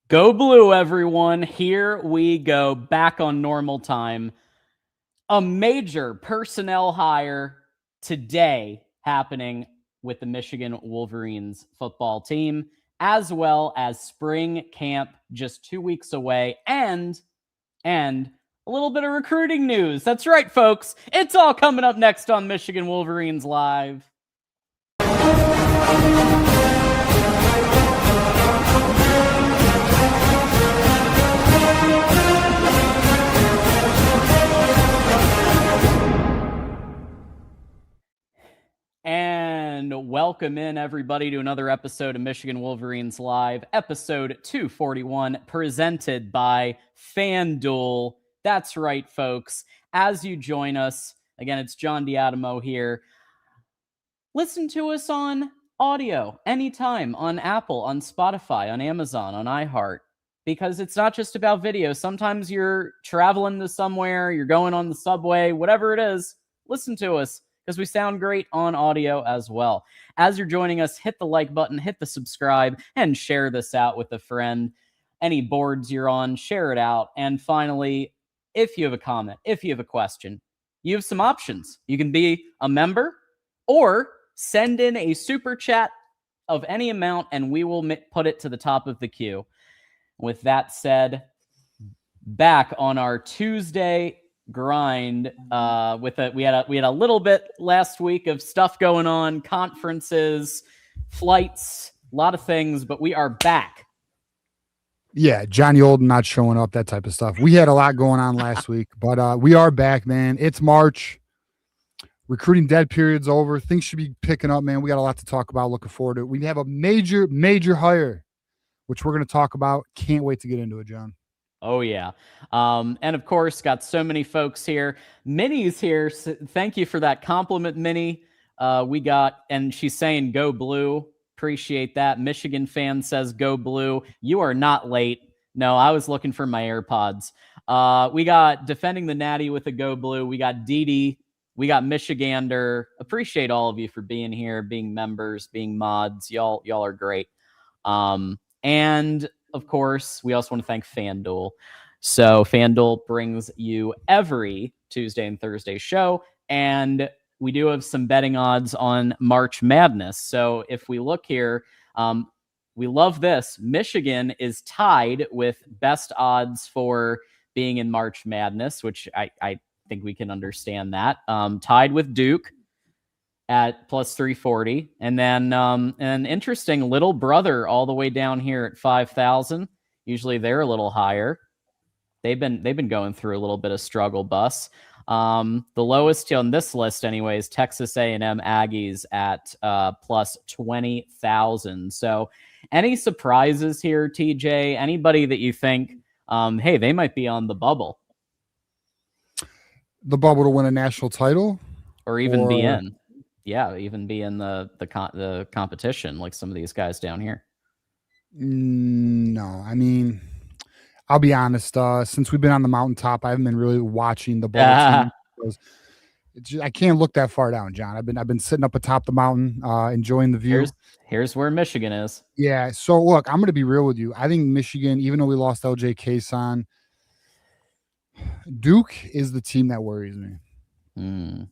Go Blue, everyone. Here we go. Back on normal time. A major personnel hire today happening with the Michigan Wolverines football team, as well as spring camp just 2 weeks away, and a little bit of recruiting news. That's right, folks. It's all coming up next on Michigan Wolverines Live. And welcome in, everybody, to another episode of Michigan Wolverines Live, episode 241, presented by FanDuel. That's right, folks. As you join us, again, it's John Diadamo here. Listen to us on audio anytime on Apple, on Spotify, on Amazon, on iHeart, because it's not just about video. Sometimes you're traveling to somewhere, you're going on the subway, whatever it is, listen to us, because we sound great on audio as well. As you're joining us, hit the like button, hit the subscribe, and share this out with a friend. Any boards you're on, share it out. And finally, if you have a comment, if you have a question, you have some options. You can be a member or send in a super chat of any amount, and we will put it to the top of the queue. With that said, back on our Tuesday grind we had a little bit last week of stuff going on, conferences, flights, a lot of things, but we are back. Yeah, Johnny Olden not showing up, that type of stuff. We had a lot going on last week, but we are back, man. It's March. Recruiting dead period's over. Things should be picking up, man. We got a lot to talk about. Looking forward to it. We have a major hire, which we're going to talk about. Can't wait to get into it, John. Oh, yeah. And of course, got so many folks here. Minnie's here. So thank you for that compliment, Minnie. And she's saying go blue. Appreciate that. Michigan fan says go blue. You are not late. No, I was looking for my AirPods. We got defending the Natty with a go blue. We got Dee. We got Michigander. Appreciate all of you for being here, being members, being mods. Y'all are great. And of course, we also want to thank FanDuel. So FanDuel brings you every Tuesday and Thursday show, and we do have some betting odds on March Madness. So if we look here, we love this. Michigan is tied with best odds for being in March Madness, which I think we can understand that. Tied with Duke at plus 340, and then an interesting little brother all the way down here at 5,000. Usually they're a little higher. They've been going through a little bit of struggle bus. The lowest on this list, anyways, Texas A&M Aggies at plus 20,000. So, any surprises here, TJ? Anybody that you think, hey, they might be on the bubble? The bubble to win a national title, or even be in. Yeah, even be in the competition like some of these guys down here. No, I mean, I'll be honest. Since we've been on the mountaintop, I haven't been really watching the bubble team. I can't look that far down, John. I've been sitting up atop the mountain, enjoying the view. Here's where Michigan is. Yeah. So look, I'm going to be real with you. I think Michigan, even though we lost LJ Kayson, Duke is the team that worries me.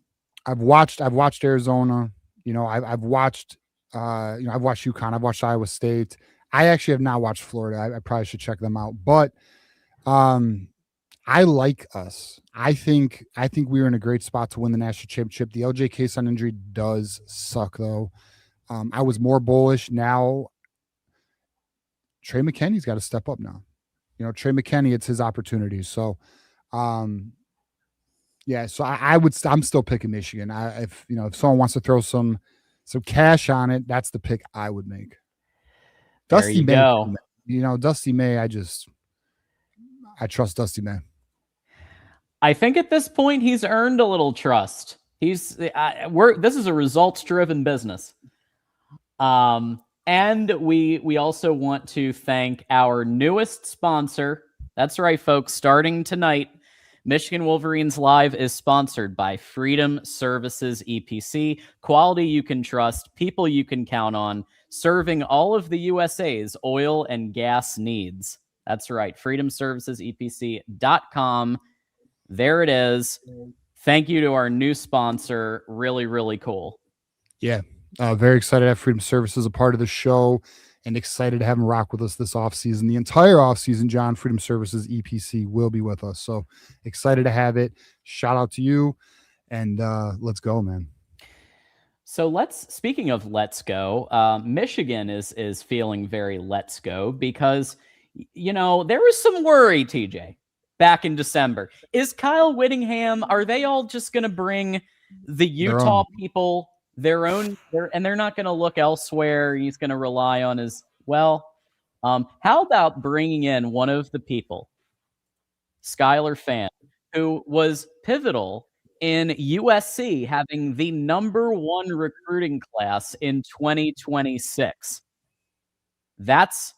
I've watched Arizona. I've watched UConn. I've watched Iowa State. I actually have not watched Florida. I probably should check them out. But I like us. I think we were in a great spot to win the national championship. The LJ Kayson injury does suck, though. I was more bullish. Now, Trey McKinney's got to step up now. Trey McKinney, it's his opportunity. So, yeah, so I'm still picking Michigan. If someone wants to throw some cash on it, that's the pick I would make. Dusty May, Dusty May, I trust Dusty May. I think at this point he's earned a little trust. This is a results-driven business. And we also want to thank our newest sponsor. That's right, folks. Starting tonight, Michigan Wolverines Live is sponsored by Freedom Services EPC. Quality you can trust, people you can count on, serving all of the USA's oil and gas needs. That's right. freedomservicesepc.com. There it is. Thank you to our new sponsor. Really, really cool. Yeah. Very excited to have Freedom Services a part of the show and excited to have them rock with us this offseason. The entire offseason, John, Freedom Services EPC will be with us. So excited to have it. Shout out to you. And let's go, man. So speaking of let's go, Michigan is feeling very let's go because, there was some worry, TJ, back in December. Is Kyle Whittingham, are they all just going to bring the Utah people their own, and they're not going to look elsewhere? He's going to rely on his, how about bringing in one of the people, Skylar Fan, who was pivotal in USC having the #1 recruiting class in 2026. That's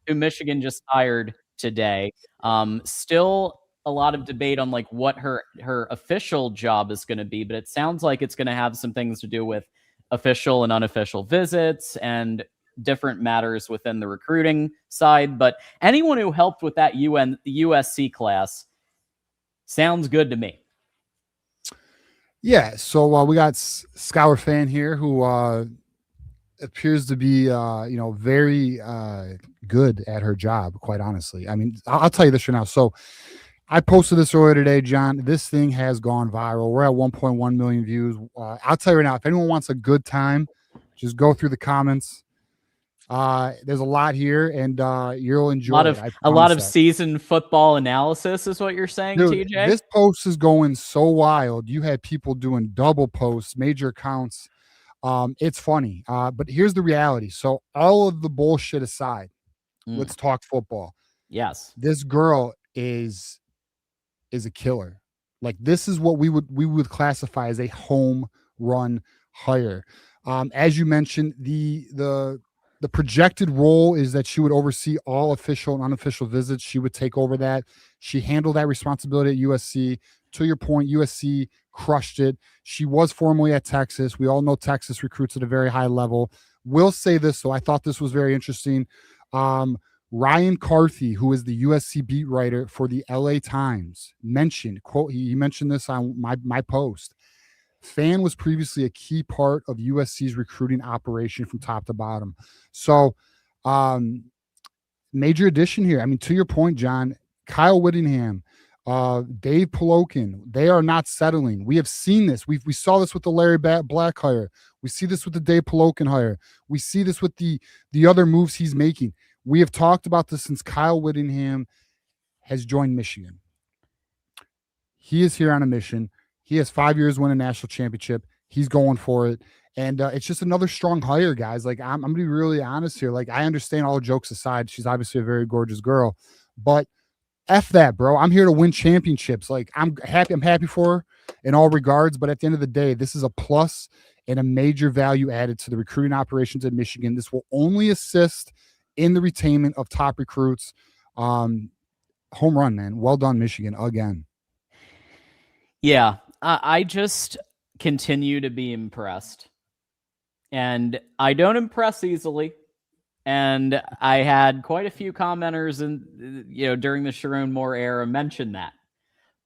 who Michigan just hired today. Still a lot of debate on like what her official job is going to be, but it sounds like it's going to have some things to do with official and unofficial visits and different matters within the recruiting side. But anyone who helped with that USC class sounds good to me. Yeah, so we got Skylar Fan here who appears to be, very good at her job, quite honestly. I mean, I'll tell you this right now. So I posted this earlier today, John. This thing has gone viral. We're at 1.1 million views. I'll tell you right now, if anyone wants a good time, just go through the comments. There's a lot here, and you'll enjoy a lot of season football analysis is what you're saying, dude, TJ? This post is going so wild. You had people doing double posts, major accounts. It's funny. But here's the reality. So all of the bullshit aside, let's talk football. Yes. This girl is a killer. Like, this is what we would classify as a home run hire. As you mentioned, the projected role is that she would oversee all official and unofficial visits. She would take over that. She handled that responsibility at USC. To your point, USC crushed it. She was formerly at Texas. We all know Texas recruits at a very high level. Will say this, so I thought this was very interesting. Ryan Carthy, who is the USC beat writer for the LA Times, mentioned, quote, he mentioned this on my post. Fan was previously a key part of USC's recruiting operation from top to bottom. So, major addition here. I mean, to your point, John, Kyle Whittingham, Dave Polokin, they are not settling. We have seen this. We saw this with the Larry Black hire. We see this with the Dave Polokin hire. We see this with the other moves he's making. We have talked about this since Kyle Whittingham has joined Michigan. He is here on a mission. He has 5 years to win a national championship. He's going for it. And it's just another strong hire, guys. Like, I'm going to be really honest here. Like, I understand, all jokes aside, she's obviously a very gorgeous girl. But F that, bro. I'm here to win championships. Like, I'm happy for her in all regards. But at the end of the day, this is a plus and a major value added to the recruiting operations at Michigan. This will only assist in the retainment of top recruits. Home run, man. Well done, Michigan, again. Yeah, I just continue to be impressed. And I don't impress easily. And I had quite a few commenters during the Sharon Moore era mention that.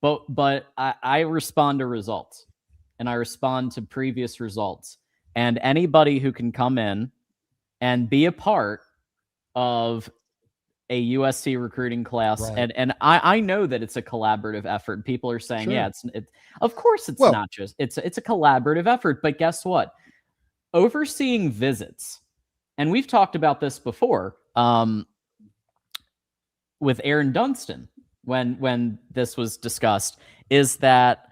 But I respond to results. And I respond to previous results. And anybody who can come in and be a part of a USC recruiting class, right. and I know that it's a collaborative effort. People are saying, sure. Yeah, it's of course it's not just it's a collaborative effort, but guess what? Overseeing visits, and we've talked about this before with Aaron Dunstan when this was discussed, is that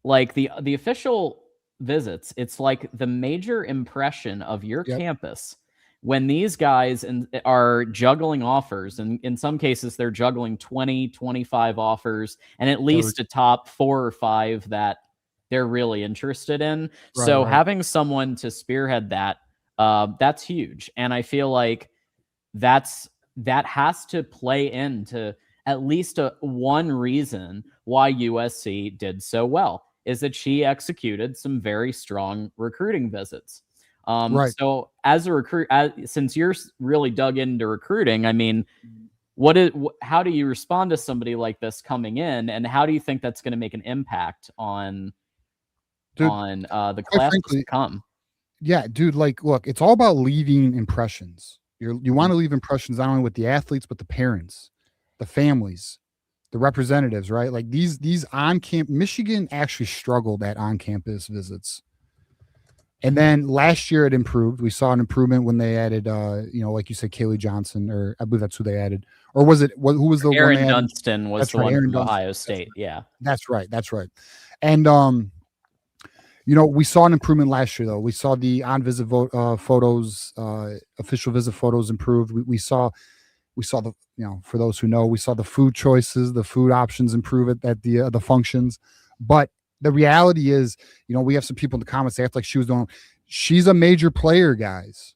like the official visits, it's like the major impression of your campus. When these guys are juggling offers, and in some cases they're juggling 20, 25 offers, and at least a top 4 or 5 that they're really interested in. Right, so having someone to spearhead that, that's huge. And I feel like that has to play into at least one reason why USC did so well, is that she executed some very strong recruiting visits. So as a recruit, since you're really dug into recruiting, I mean, how do you respond to somebody like this coming in, and how do you think that's going to make an impact on the classes to come? Yeah, dude, like, look, it's all about leaving impressions. You want to leave impressions not only with the athletes, but the parents, the families, the representatives, right? Like these on-camp, Michigan actually struggled at on-campus visits. And then last year it improved. We saw an improvement when they added, like you said, Kaylee Johnson, or I believe that's who they added. Or was it, who was the Aaron one they added? Dunston was That's the right, one Aaron from Dunston. Ohio State. Yeah. That's right. And, we saw an improvement last year, though. We saw the on-visit photos, official visit photos improved. We saw the, for those who know, we saw the food choices, the food options improve at the functions. But the reality is, we have some people in the comments, they act like she's a major player, guys.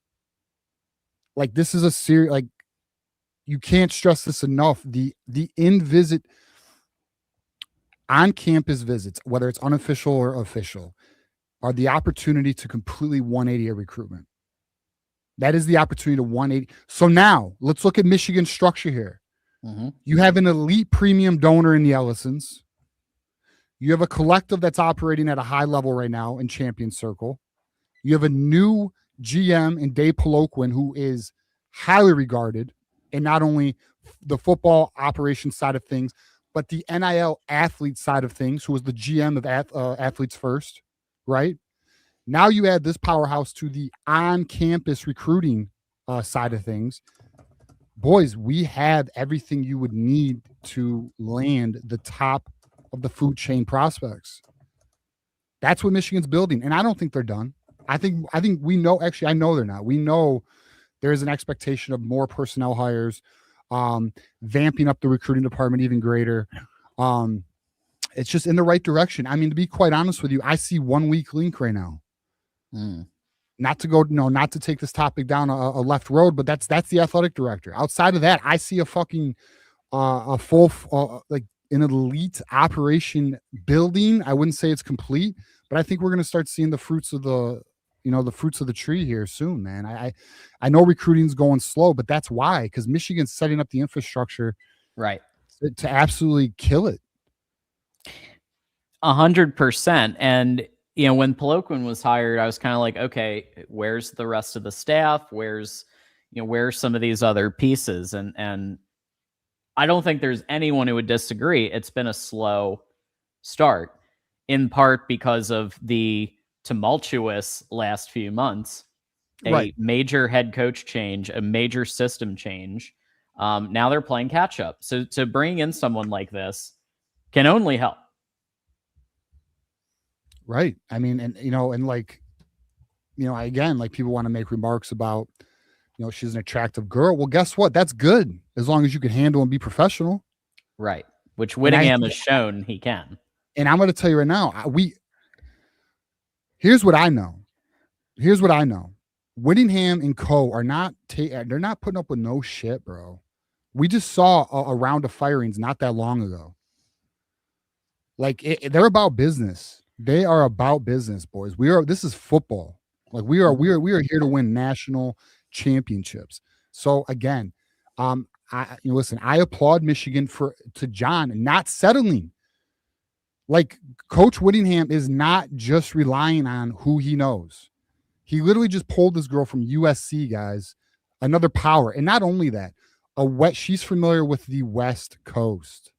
Like, this is a serious, like, you can't stress this enough. The in-visit, on-campus visits, whether it's unofficial or official, are the opportunity to completely 180 a recruitment. That is the opportunity to 180. So now let's look at Michigan's structure here. Mm-hmm. You have an elite premium donor in the Ellisons. You have a collective that's operating at a high level right now in Champion Circle. You have a new GM in Dave Poloquin, who is highly regarded in not only the football operation side of things, but the NIL athlete side of things, who was the GM of Athletes First. Right now, you add this powerhouse to the on-campus recruiting side of things. Boys, we have everything you would need to land the top of the food chain prospects. That's what Michigan's building, and I don't think they're done. I think we know. Actually, I know they're not. We know there is an expectation of more personnel hires, vamping up the recruiting department even greater. It's just in the right direction. I mean, to be quite honest with you, I see one weak link right now. Not to take this topic down a left road, but that's the athletic director. Outside of that, I see a fucking a full like an elite operation building. I wouldn't say it's complete, but I think we're going to start seeing the fruits of the tree here soon, man. I know recruiting's going slow, but that's why, because Michigan's setting up the infrastructure right to absolutely kill it. 100%. And when Poloquin was hired, I was kind of like, okay, where's the rest of the staff? Where's some of these other pieces? And I don't think there's anyone who would disagree. It's been a slow start, in part because of the tumultuous last few months, a major head coach change, a major system change. Now they're playing catch up. So to bring in someone like this can only help. Right. I mean, again, like, people want to make remarks about, she's an attractive girl. Well, guess what? That's good, as long as you can handle and be professional. Right. Which Whittingham has shown he can. And I'm going to tell you right now, here's what I know. Whittingham and co are not, they're not putting up with no shit, bro. We just saw a round of firings not that long ago. Like, they're about business. They are about business, boys. This is football. Like, we are here to win national championships. So again, listen, I applaud Michigan to John not settling. Like, Coach Whittingham is not just relying on who he knows. He literally just pulled this girl from USC, guys, another power. And not only that, she's familiar with the West Coast.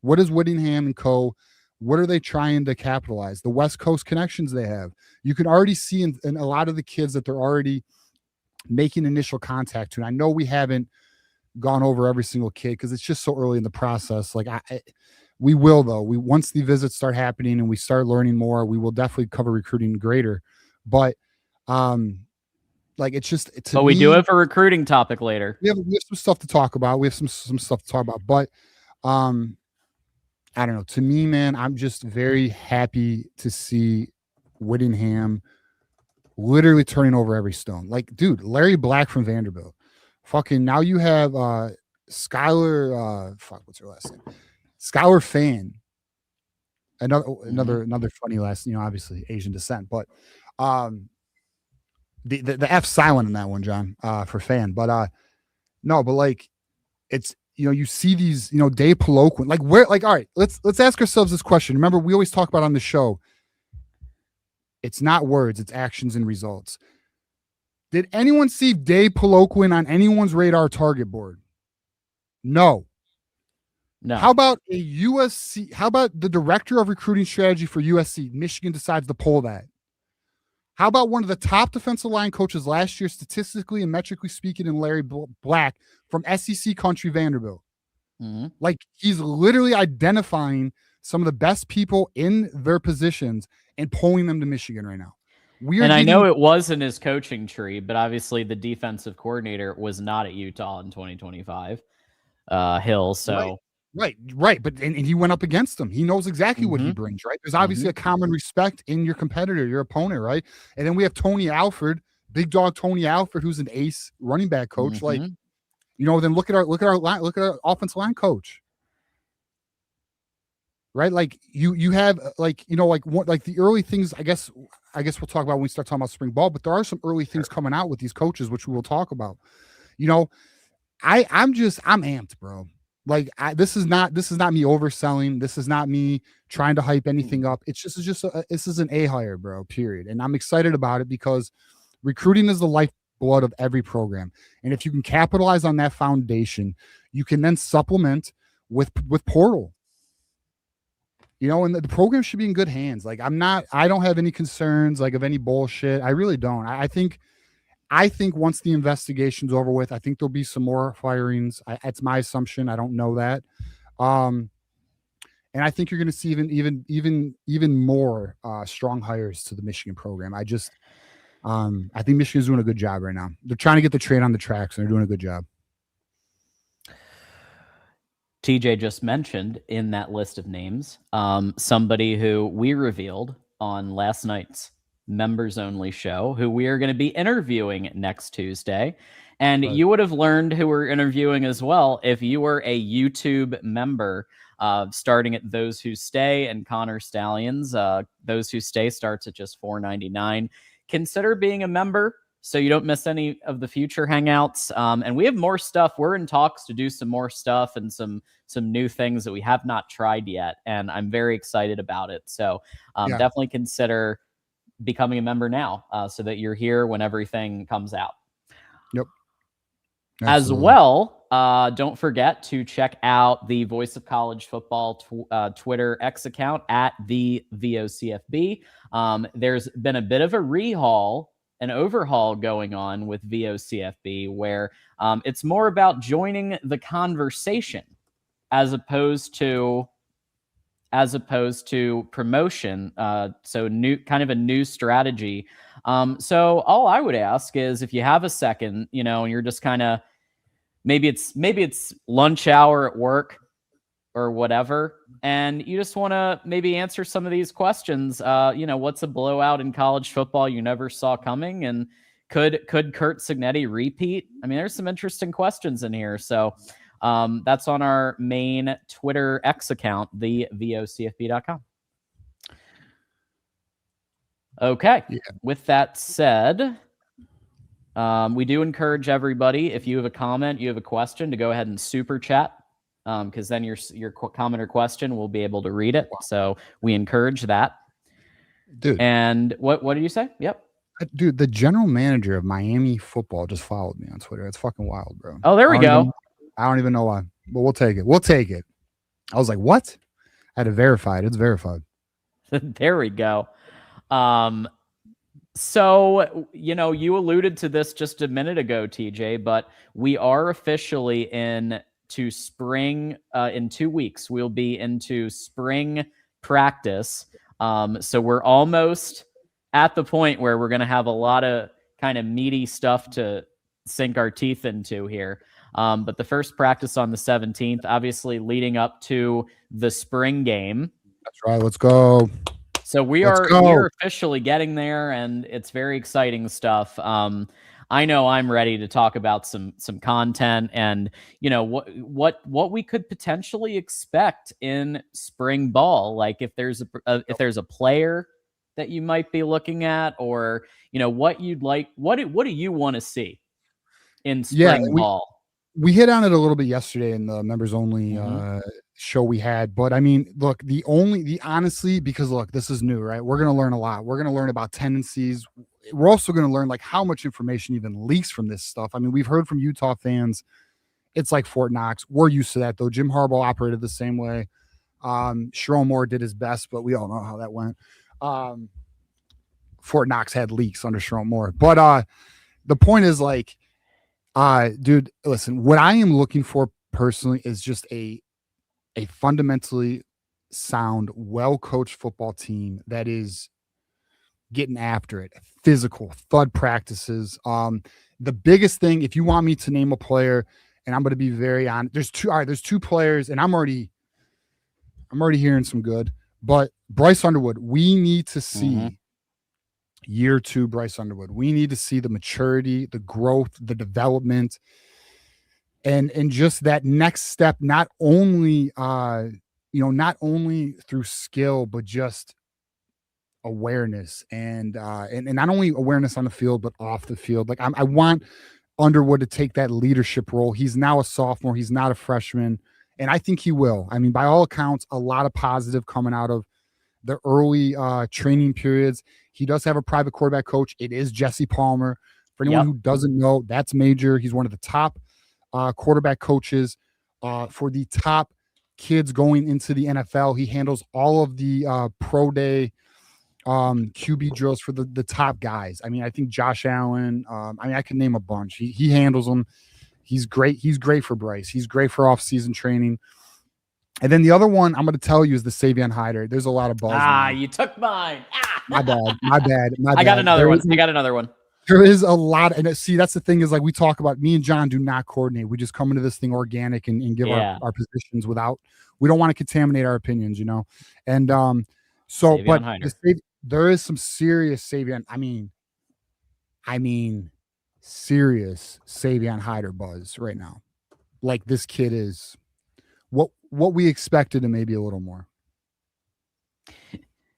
What is Whittingham and co? What are they trying to capitalize? The West Coast connections they have. You can already see in a lot of the kids that they're already making initial contact to. And I know we haven't gone over every single kid because it's just so early in the process. Like, we will, though. Once the visits start happening and we start learning more, we will definitely cover recruiting greater. But it's just. But we do have a recruiting topic later. We have some stuff to talk about. But I don't know. To me, man, I'm just very happy to see Whittingham literally turning over every stone. Like, dude, Larry Black from Vanderbilt. Fucking now you have Skylar. What's her last name? Skylar Fan. Another funny last. Obviously Asian descent, but the F silent in that one, John, for Fan. But no, but like, it's you see these, Dave Poloquin, like where, like, all right, let's ask ourselves this question. Remember, we always talk about on the show, it's not words, it's actions and results. Did anyone see Dave Poloquin on anyone's radar target board? No. How about a USC? How about the director of recruiting strategy for USC? Michigan decides to pull that. How about one of the top defensive line coaches last year, statistically and metrically speaking, in Larry Black from SEC country Vanderbilt? Mm-hmm. Like, he's literally identifying some of the best people in their positions and pulling them to Michigan right now. I know it was in his coaching tree, but obviously the defensive coordinator was not at Utah in 2025. Hill, so right. But and he went up against him. He knows exactly what he brings, right? There's obviously a common respect in your competitor, your opponent, right? And then we have Tony Alford, big dog Tony Alford, who's an ace running back coach. Like, then look at our offensive line coach. Right? Like you have like the early things, I guess we'll talk about when we start talking about spring ball, but there are some early things coming out with these coaches, which we will talk about. I'm amped, bro. Like, this is not me overselling. This is not me trying to hype anything up. This is an A hire, bro, period. And I'm excited about it because recruiting is the lifeblood of every program. And if you can capitalize on that foundation, you can then supplement with portal. And the program should be in good hands. Like, I don't have any concerns like of any bullshit. I really don't. I think once the investigation's over with, I think there'll be some more firings. That's my assumption. I don't know that. And I think you're going to see even more strong hires to the Michigan program. I think Michigan's doing a good job right now. They're trying to get the train on the tracks, and they're doing a good job. TJ just mentioned in that list of names, somebody who we revealed on last night's members only show, who we are going to be interviewing next Tuesday. And you would have learned who we're interviewing as well if you were a YouTube member, starting at Those Who Stay and Connor Stallions. Those Who Stay starts at just $4.99. Consider being a member so you don't miss any of the future hangouts. And we have more stuff. We're in talks to do some more stuff and some new things that we have not tried yet. And I'm very excited about it. So definitely consider becoming a member now, so that you're here when everything comes out. Yep. Absolutely. As well, don't forget to check out the Voice of College Football Twitter X account at the VOCFB. There's been a bit of an overhaul going on with VOCFB, where it's more about joining the conversation as opposed to promotion. So kind of a new strategy. So all I would ask is, if you have a second, and you're just kind of, maybe it's lunch hour at work or whatever, and you just want to maybe answer some of these questions. What's a blowout in college football you never saw coming? And could Kurt Cignetti repeat? I mean, there's some interesting questions in here. So that's on our main Twitter X account, the vocfb.com. Okay. Yeah. With that said, we do encourage everybody, if you have a comment, you have a question, to go ahead and super chat, because then your comment or question, we'll be able to read it. So we encourage that. Dude. And what did you say? Yep. Dude, the general manager of Miami football just followed me on Twitter. It's fucking wild, bro. Oh, there we go. I don't even know why, but we'll take it. I was like, what? I had to verify it. It's verified. There we go. So, you alluded to this just a minute ago, TJ, but we are officially into spring. In 2 weeks, we'll be into spring practice. So we're almost at the point where we're going to have a lot of kind of meaty stuff to sink our teeth into here. But the first practice on the 17th, obviously leading up to the spring game. That's right. Let's go. So we're officially getting there, and it's very exciting stuff. I know I'm ready to talk about some content and what we could potentially expect in spring ball. Like if there's a player that you might be looking at, or what you'd like, what do you want to see in spring ball? we hit on it a little bit yesterday in the members only show we had, but I mean, look, honestly, because look, this is new, right? We're going to learn a lot. We're going to learn about tendencies. We're also going to learn like how much information even leaks from this stuff. I mean, we've heard from Utah fans. It's like Fort Knox. We're used to that though. Jim Harbaugh operated the same way. Sharon Moore did his best, but we all know how that went. Fort Knox had leaks under Sharon Moore, but the point is like, dude, listen, what I am looking for personally is just a fundamentally sound, well-coached football team that is getting after it, physical, thud practices. The biggest thing, if you want me to name a player, and I'm going to be very honest, there's two players, and I'm already hearing some good, but Bryce Underwood, we need to see year 2 Bryce Underwood. We need to see the maturity, the growth, the development, and just that next step, not only not only through skill, but just awareness and not only awareness on the field, but off the field. Like I want Underwood to take that leadership role. He's now a sophomore. He's not a freshman. And I think he will. I mean, by all accounts, a lot of positive coming out of the early training periods. He does have a private quarterback coach. It is Jesse Palmer. For anyone who doesn't know, that's major. He's one of the top quarterback coaches for the top kids going into the NFL. He handles all of the pro day QB drills for the top guys. I mean, I think Josh Allen, I can name a bunch. He handles them. He's great. He's great for Bryce. He's great for off-season training. And then the other one I'm going to tell you is the Savion Hyder. There's a lot of buzz. You took mine. My bad. I got another one. There is a lot. And see, that's the thing is like we talk about, me and John do not coordinate. We just come into this thing organic and give our positions we don't want to contaminate our opinions, you know? And there is some serious Savion. I mean, serious Savion Hyder buzz right now. Like this kid is what we expected and maybe a little more.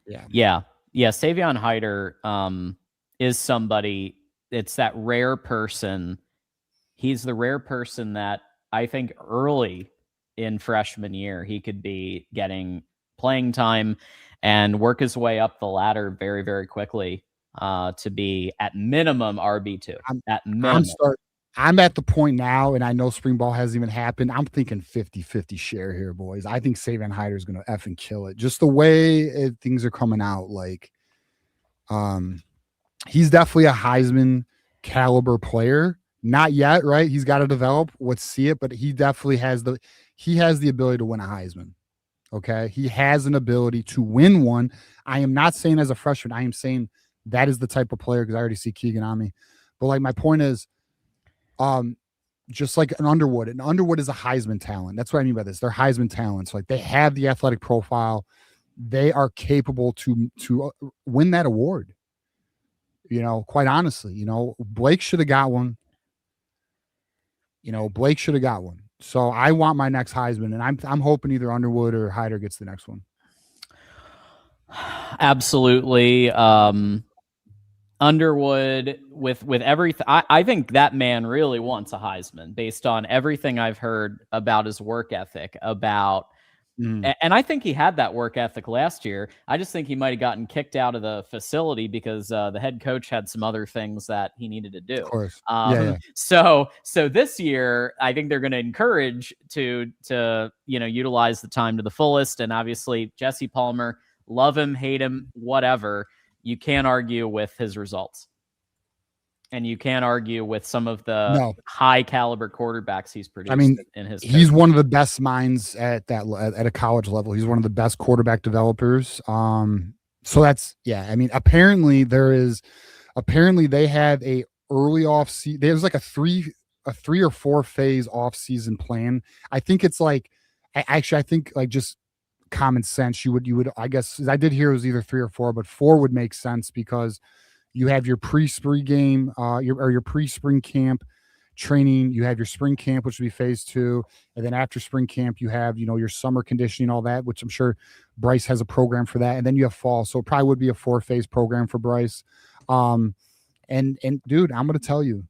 Yeah. Savion Hyder is somebody. It's that rare person. He's the rare person that I think early in freshman year, he could be getting playing time and work his way up the ladder very, very quickly to be at minimum RB2. I'm at the point now, and I know spring ball hasn't even happened. I'm thinking 50-50 share here, boys. I think Savion Hyder is going to effing kill it. Just the way things are coming out, like, he's definitely a Heisman caliber player. Not yet, right? He's got to develop. Let's see it, but he definitely has the ability to win a Heisman. Okay, he has an ability to win one. I am not saying as a freshman. I am saying that is the type of player because I already see Keegan on me. But like my point is, just like an Underwood is a Heisman talent. That's what I mean by this. They're Heisman talents. Like they have the athletic profile. They are capable to win that award. You know, quite honestly, you know, Blake should have got one. So I want my next Heisman, and I'm hoping either Underwood or Hyder gets the next one. Absolutely. Underwood with everything. I think that man really wants a Heisman based on everything I've heard about his work ethic, and I think he had that work ethic last year. I just think he might have gotten kicked out of the facility because the head coach had some other things that he needed to do. Of course. So this year, I think they're going to encourage to utilize the time to the fullest. And obviously, Jesse Palmer, love him, hate him, whatever. You can't argue with his results. And you can't argue with some of the high caliber quarterbacks he's produced. In his he's one of the best minds at a college level. He's one of the best quarterback developers. So that's apparently they have a early off season. There's like a three or four phase off season plan. I think it's like I think like just common sense. You would I guess I did hear it was either 3 or 4, but 4 would make sense because you have your pre-spring game, your pre-spring camp training. You have your spring camp, which would be phase 2. And then after spring camp, you have, your summer conditioning, all that, which I'm sure Bryce has a program for that. And then you have fall. So it probably would be a 4-phase program for Bryce. And dude, I'm going to tell you,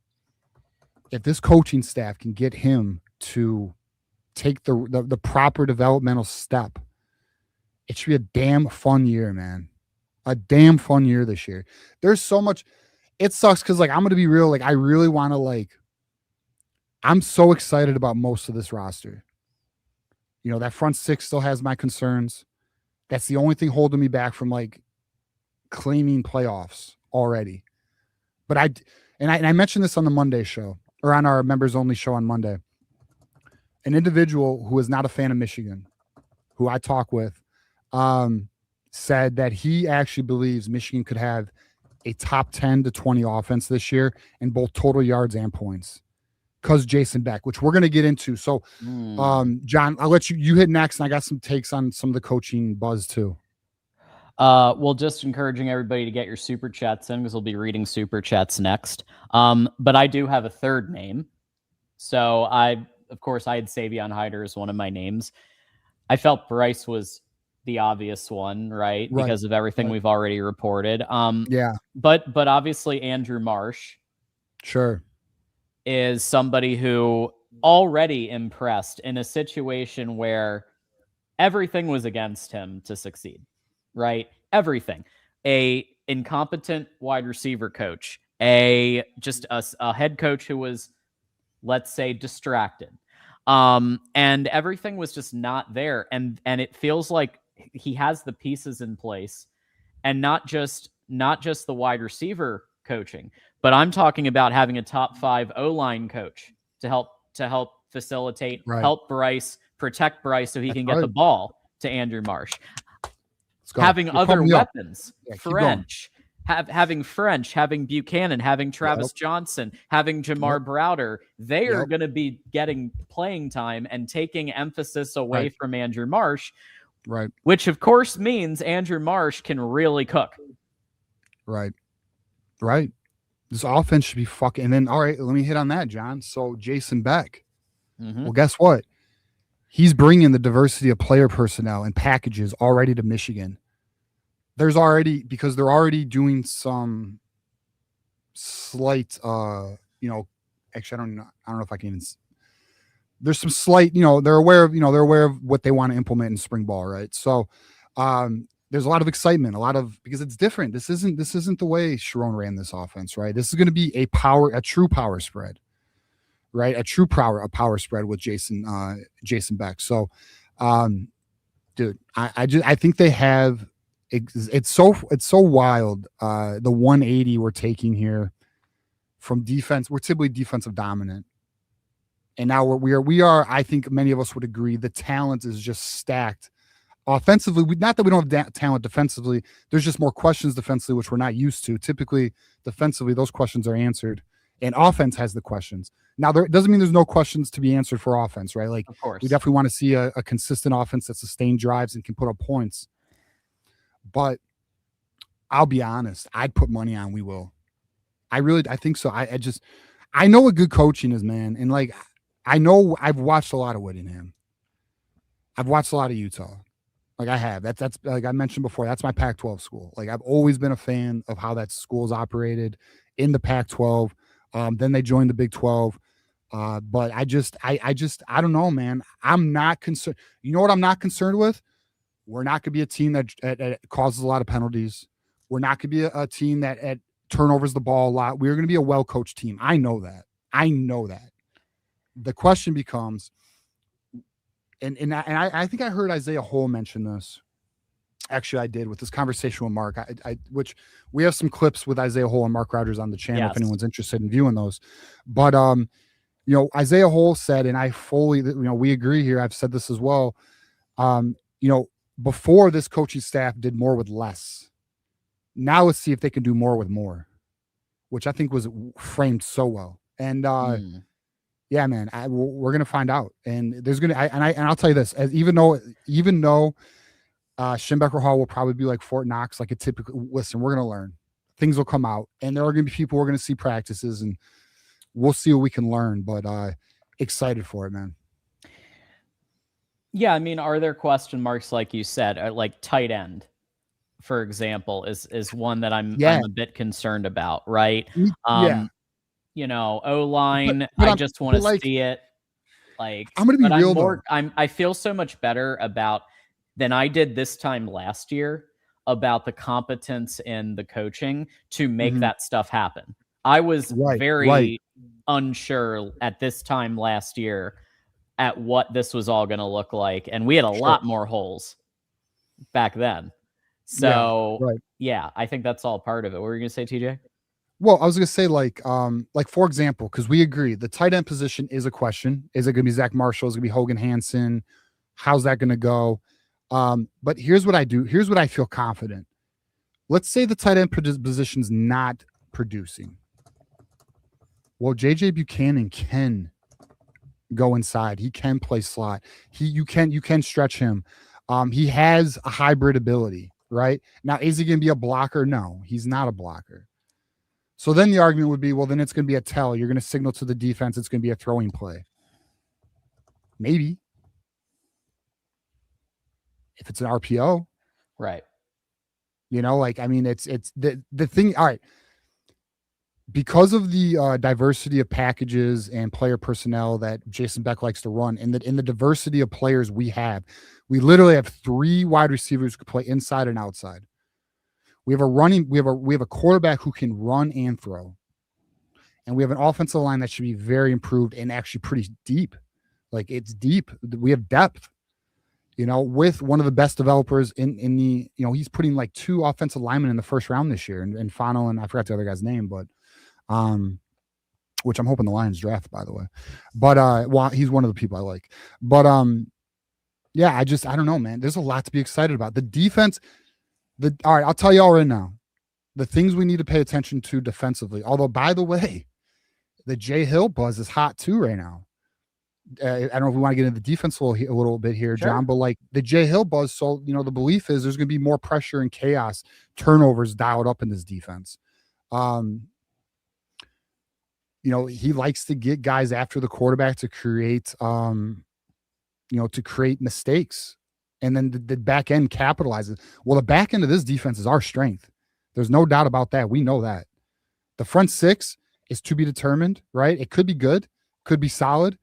if this coaching staff can get him to take the proper developmental step, it should be a damn fun year, man. A damn fun year this year. There's so much. It sucks because, like, I'm going to be real. Like, I really want to, like, I'm so excited about most of this roster. You know, that front six still has my concerns. That's the only thing holding me back from, like, claiming playoffs already. But I mentioned this on the Monday show, or on our members only show on Monday. An individual who is not a fan of Michigan, who I talk with, said that he actually believes Michigan could have a top 10 to 20 offense this year in both total yards and points, because Jason Beck, which we're going to get into. So, John, I'll let you hit next, and I got some takes on some of the coaching buzz too. Well, just encouraging everybody to get your super chats in, because we'll be reading super chats next. But I do have a third name. So of course, I had Savion Hyder as one of my names. I felt Bryce was the obvious one, right? Because of everything we've already reported. Yeah. But obviously Andrew Marsh. Sure. Is somebody who already impressed in a situation where everything was against him to succeed, right? Everything. A incompetent wide receiver coach, just a head coach who was, let's say, distracted. And everything was just not there. And it feels like he has the pieces in place, and not just the wide receiver coaching, but I'm talking about having a top 5 O-line coach to help facilitate, help Bryce, protect Bryce so he can get the ball to Andrew Marsh. Having other weapons, having French, having Buchanan, having Travis Johnson, having Jamar Browder, they are going to be getting playing time and taking emphasis away from Andrew Marsh. Right. Which, of course, means Andrew Marsh can really cook. Right. This offense should be fucking. And then, all right, let me hit on that, John. So, Jason Beck. Well, guess what? He's bringing the diversity of player personnel and packages already to Michigan. Because they're already doing some slight, actually, I don't know if I can even. There's some slight, they're aware of what they want to implement in spring ball, right? So, there's a lot of excitement, because it's different. This isn't the way Sharon ran this offense, right? This is going to be a true power spread, right? A true power spread with Jason Beck. So, dude, I think they have. It's so wild. The 180 we're taking here from defense. We're typically defensive dominant. And now we are, I think many of us would agree, the talent is just stacked offensively. Not that we don't have talent defensively. There's just more questions defensively, which we're not used to. Typically, defensively, those questions are answered, and offense has the questions. Now, there doesn't mean there's no questions to be answered for offense, right? Like, of course, we definitely want to see a consistent offense that sustains drives and can put up points. But I'll be honest, I'd put money on we will. I think so. I know what good coaching is, man. And, like, I know I've watched a lot of Whittingham. I've watched a lot of Utah. Like, I have. That's like I mentioned before, that's my Pac-12 school. Like, I've always been a fan of how that school's operated in the Pac-12. Then they joined the Big 12. But I don't know, man. I'm not concerned. You know what I'm not concerned with? We're not going to be a team that causes a lot of penalties. We're not going to be a team that turnovers the ball a lot. We're going to be a well-coached team. I know that. The question becomes, and I think I heard Isaiah Hole mention this. Actually, I did with this conversation with Mark, which we have some clips with Isaiah Hole and Mark Rogers on the channel if anyone's interested in viewing those. But, Isaiah Hole said, and I fully, we agree here. I've said this as well. Before, this coaching staff did more with less. Now let's see if they can do more with more, which I think was framed so well. And, yeah, man, we're gonna find out, and there's I'll tell you this: even though Schembecker Hall will probably be like Fort Knox, like a typical. Listen, we're gonna learn. Things will come out, and there are gonna be people we're gonna see practices, and we'll see what we can learn. But excited for it, man. Yeah, I mean, are there question marks, like you said, like tight end, for example, is one that I'm a bit concerned about, right? Yeah. O-line. I just want to see it. Like, I'm gonna be real though. I feel so much better about than I did this time last year about the competence in the coaching to make that stuff happen. I was very unsure at this time last year at what this was all going to look like, and we had a lot more holes back then. So yeah, I think that's all part of it. What were you going to say, TJ? Well, I was going to say, like for example, because we agree the tight end position is a question. Is it going to be Zach Marshall? Is it going to be Hogan Hansen? How's that going to go? But here's what I do. Here's what I feel confident. Let's say the tight end position's not producing. Well, JJ Buchanan can go inside. He can play slot. You can stretch him. He has a hybrid ability, right? Now, is he going to be a blocker? No, he's not a blocker. So then the argument would be, well, then it's going to be a tell. You're going to signal to the defense it's going to be a throwing play. Maybe. If it's an RPO. Right. It's the thing. All right. Because of the diversity of packages and player personnel that Jason Beck likes to run, and in the diversity of players we literally have 3 wide receivers who can play inside and outside. We have a quarterback who can run and throw. And we have an offensive line that should be very improved and actually pretty deep. Like, it's deep. We have depth, with one of the best developers in the, he's putting like 2 offensive linemen in the first round this year, and Fano, and I forgot the other guy's name, but which I'm hoping the Lions draft, by the way. But he's one of the people I like. But yeah, I don't know, man. There's a lot to be excited about. The defense. All right, I'll tell you all right now, the things we need to pay attention to defensively. Although, by the way, the Jay Hill buzz is hot too right now. I don't know if we want to get into the defense a little bit here, John, but like the Jay Hill buzz. So, the belief is there's going to be more pressure and chaos, turnovers dialed up in this defense. He likes to get guys after the quarterback to create, mistakes. And then the back end capitalizes. Well, the back end of this defense is our strength. There's no doubt about that. We know that. The front 6 is to be determined, right? It could be good, could be solid,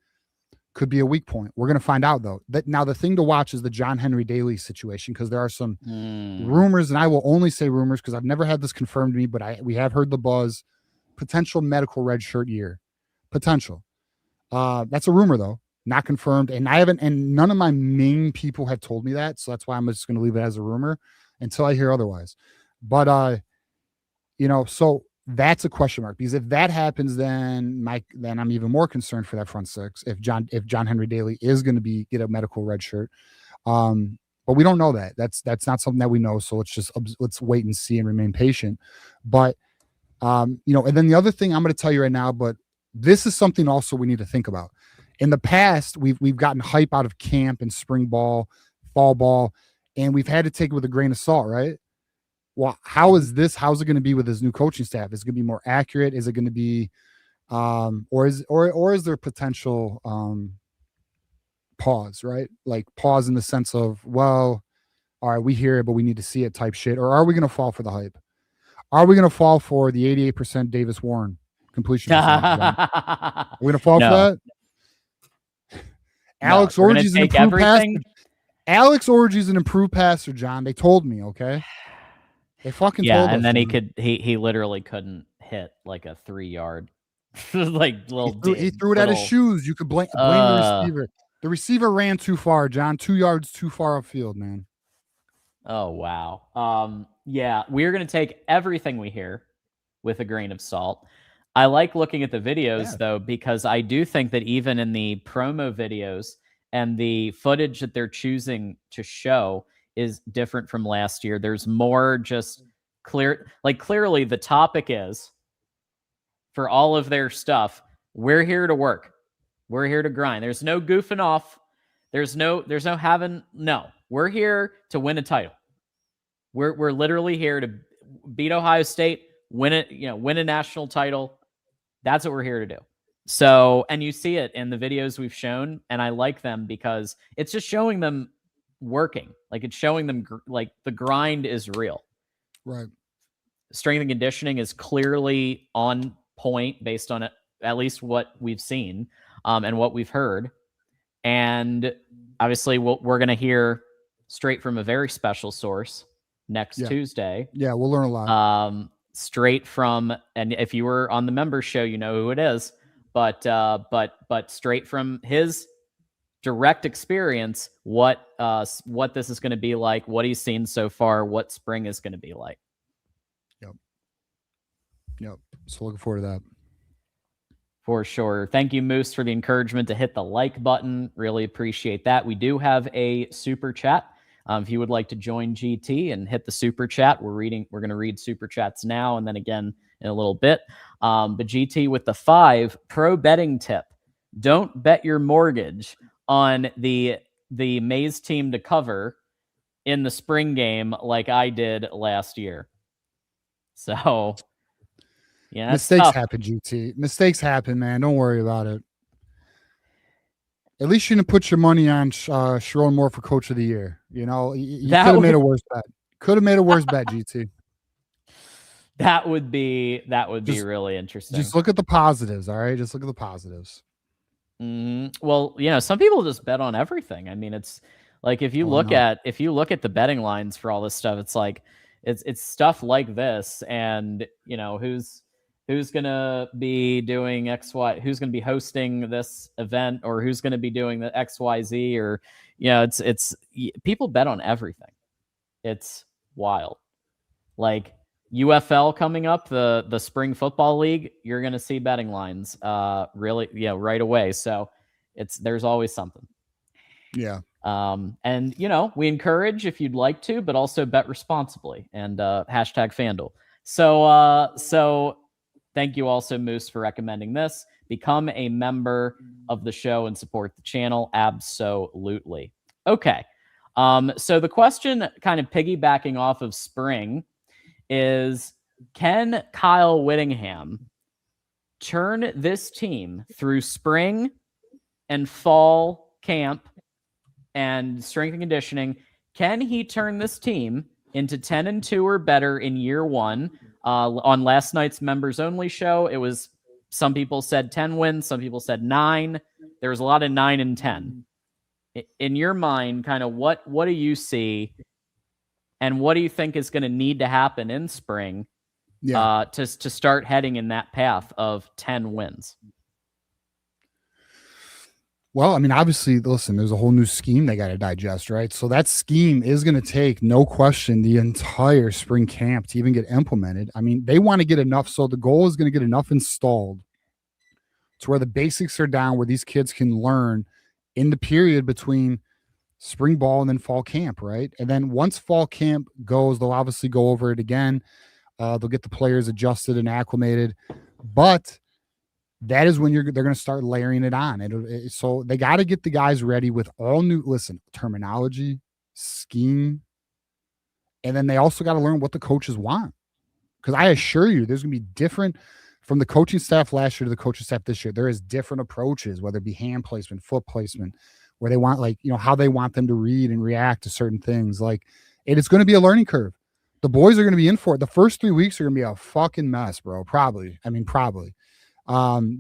could be a weak point. We're going to find out, though. Now, the thing to watch is the John Henry Daly situation, because there are some rumors, and I will only say rumors because I've never had this confirmed to me, but we have heard the buzz. Potential medical redshirt year. Potential. That's a rumor, though. Not confirmed, and none of my main people have told me that, so that's why I'm just going to leave it as a rumor until I hear otherwise. But so that's a question mark, because if that happens, then I'm even more concerned for that front 6. If John Henry Daly is going to get a medical red shirt, but we don't know that. That's not something that we know. So let's wait and see and remain patient. But and then the other thing I'm going to tell you right now, but this is something also we need to think about. In the past, we've gotten hype out of camp and spring ball, fall ball, and we've had to take it with a grain of salt, right? Well, how's it going to be with his new coaching staff? Is it going to be more accurate? Is it going to be, or is there potential pause, right? Like pause in the sense of, well, all right, we hear it, but we need to see it type shit. Or are we going to fall for the hype? Are we going to fall for the 88% Davis Warren completion percentage? Are we going to fall for that? Alex Orgy's an improved passer. Alex Orgy's an improved passer, John. They told me, okay? They fucking told us. Yeah, and then he literally couldn't hit like a 3-yard like little he threw it at his shoes. You could blame the receiver. The receiver ran too far, John. 2 yards too far upfield, man. Oh, wow. Yeah, we're going to take everything we hear with a grain of salt. I like looking at the videos, though, because I do think that even in the promo videos and the footage that they're choosing to show is different from last year. There's more just clearly the topic is, for all of their stuff, we're here to work. We're here to grind. There's no goofing off. There's no we're here to win a title. We're literally here to beat Ohio State, win a national title. That's what we're here to do. So, and you see it in the videos we've shown, and I like them because it's just showing them working. Like, it's showing them like the grind is real. Right. Strength and conditioning is clearly on point based on at least what we've seen and what we've heard. And obviously, we're going to hear straight from a very special source next Tuesday. Yeah, we'll learn a lot. Straight from, and if you were on the members show, you know who it is. But straight from his direct experience, what this is going to be like, what he's seen so far, what spring is going to be like. Yep. So looking forward to that. For sure. Thank you, Moose, for the encouragement to hit the like button. Really appreciate that. We do have a super chat. If you would like to join GT and hit the super chat, we're going to read super chats now and then again in a little bit. But GT with the 5 pro betting tip: don't bet your mortgage on the Maze team to cover in the spring game like I did last year. So, yeah, mistakes happen, GT. Mistakes happen, man. Don't worry about it. At least you didn't put your money on Sharon Moore for Coach of the Year. You know, you could have made a worse bet. Could have made a worse bet, GT. That would be really interesting. Just look at the positives, all right? Just look at the positives. Well, you know, some people just bet on everything. I mean, it's like if you look at the betting lines for all this stuff, it's like it's stuff like this, and you know who's gonna be doing XY, who's gonna be hosting this event, or who's gonna be doing the XYZ, or you know, it's people bet on everything. It's wild. Like UFL coming up, the spring football league, you're going to see betting lines really, right away. So there's always something. Yeah. And you know, we encourage if you'd like to, but also bet responsibly and hashtag FanDuel. So thank you also, Moose, for recommending this. Become a member of the show and support the channel. Absolutely. Okay. So the question, kind of piggybacking off of spring, is can Kyle Whittingham turn this team through spring and fall camp and strength and conditioning? Can he turn this team into 10-2 or better in year one? On last night's members only show, it was, some people said 10 wins, some people said 9. There was a lot of 9 and 10. In your mind, kind of what do you see? And what do you think is going to need to happen in spring to start heading in that path of 10 wins? Well, I mean, obviously, listen, there's a whole new scheme they got to digest, right? So that scheme is going to take, no question, the entire spring camp to even get implemented. I mean, they want to get enough. So the goal is going to get enough installed to where the basics are down, where these kids can learn in the period between spring ball and then fall camp, right? And then once fall camp goes, they'll obviously go over it again. They'll get the players adjusted and acclimated, but that is when they're going to start layering it on. So they got to get the guys ready with all new, terminology, scheme, and then they also got to learn what the coaches want. Because I assure you, there's going to be different from the coaching staff last year to the coaching staff this year. There is different approaches, whether it be hand placement, foot placement, where they want, how they want them to read and react to certain things. It's going to be a learning curve. The boys are going to be in for it. The first 3 weeks are going to be a fucking mess, bro. Probably.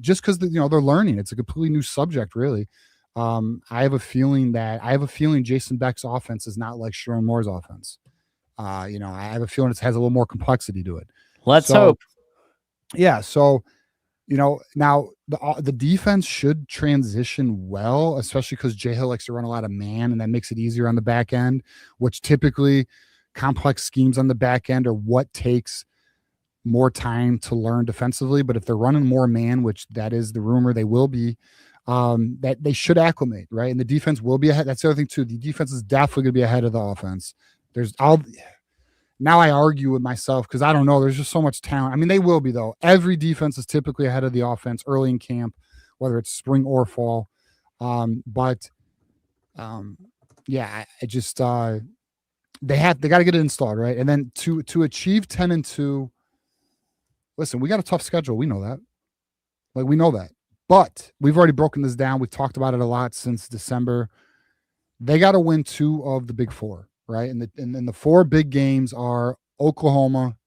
Just because they're learning. It's a completely new subject, really. I have a feeling Jason Beck's offense is not like Sharon Moore's offense. I have a feeling it has a little more complexity to it. Let's hope. Yeah. So, now the defense should transition well, especially because J Hill likes to run a lot of man, and that makes it easier on the back end, which typically complex schemes on the back end are what takes more time to learn defensively. But if they're running more man, which that is the rumor they will be, that they should acclimate, right? And the defense will be ahead. That's the other thing too. The defense is definitely going to be ahead of the offense. Now I argue with myself because I don't know. There's just so much talent. I mean, they will be, though. Every defense is typically ahead of the offense early in camp, whether it's spring or fall. I just they got to get it installed, right? And then to achieve 10-2, listen, we got a tough schedule. We know that. We know that. But we've already broken this down. We've talked about it a lot since December. They got to win 2 of the big 4. Right. And the 4 big games are Oklahoma,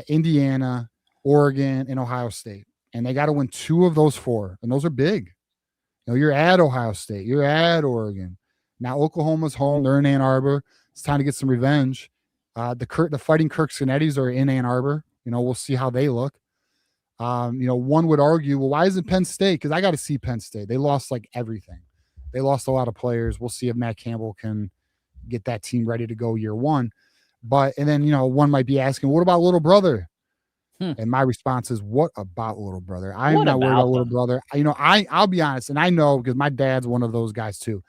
Indiana, Oregon, and Ohio State. and they got to win 2 of those 4, and those are big. You're at Ohio State, you're at Oregon. Now Oklahoma's home, they're in Ann Arbor. It's time to get some revenge. The Fighting Kirksonettis are in Ann Arbor. We'll see how they look. One would argue, well, why isn't Penn State? Because I got to see Penn State. They lost like everything. They lost a lot of players. We'll see if Matt Campbell can get that team ready to go year one. And then, one might be asking, what about little brother? And my response is, what about little brother? I'm not worried about little brother. I'll be honest, and I know because my dad's one of those guys too.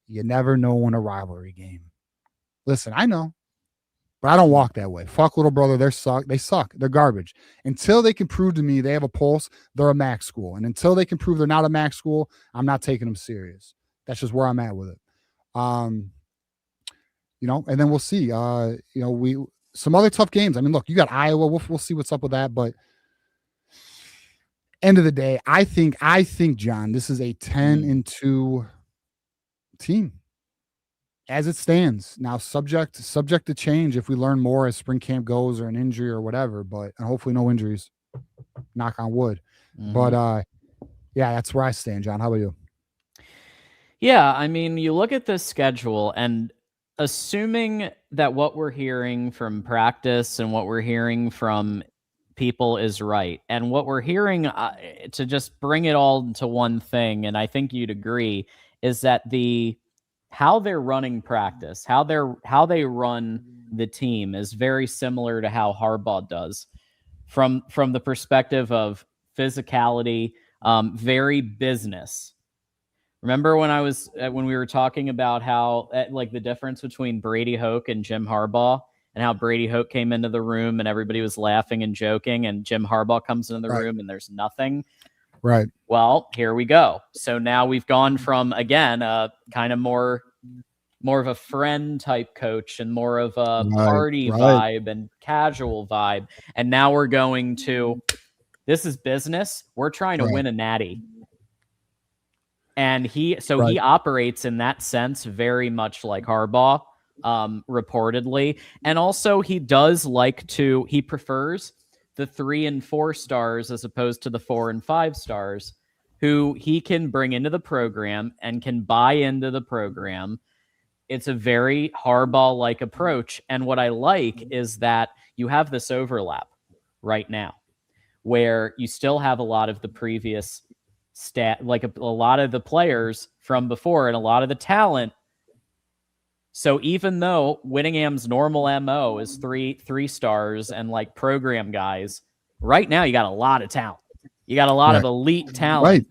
You never know in a rivalry game. Listen, I know, but I don't walk that way. Fuck little brother. They suck. They're garbage. Until they can prove to me they have a pulse, they're a MAC school. And until they can prove they're not a MAC school, I'm not taking them serious. That's just where I'm at with it. And then we'll see. Some other tough games. I mean, look, you got Iowa. We'll see what's up with that. But end of the day, I think, John, this is a 10-2 team as it stands now, subject to change if we learn more as spring camp goes or an injury or whatever. But and hopefully no injuries. Knock on wood. But yeah, that's where I stand, John. How about you? Yeah, I mean, you look at this schedule and assuming that what we're hearing from practice and what we're hearing from people is right, and what we're hearing to just bring it all into one thing, and I think you'd agree, is that how they're running practice, how they run the team is very similar to how Harbaugh does, from the perspective of physicality, very business. Remember when we were talking about how like the difference between Brady Hoke and Jim Harbaugh, and how Brady Hoke came into the room and everybody was laughing and joking, and Jim Harbaugh comes into the room and there's nothing. Right. Well, here we go. So now we've gone from, again, kind of more of a friend type coach and more of a party vibe and casual vibe. And now we're going to, this is business. We're trying to win a natty. And he operates in that sense very much like Harbaugh, reportedly. And also he prefers the 3 and 4 stars as opposed to the 4 and 5 stars, who he can bring into the program and can buy into the program. It's a very Harbaugh-like approach. And what I like is that you have this overlap right now where you still have a lot of the previous like a lot of the players from before and a lot of the talent. So even though Whittingham's normal MO is three stars and like program guys, right now you got a lot of talent. You got a lot of elite talent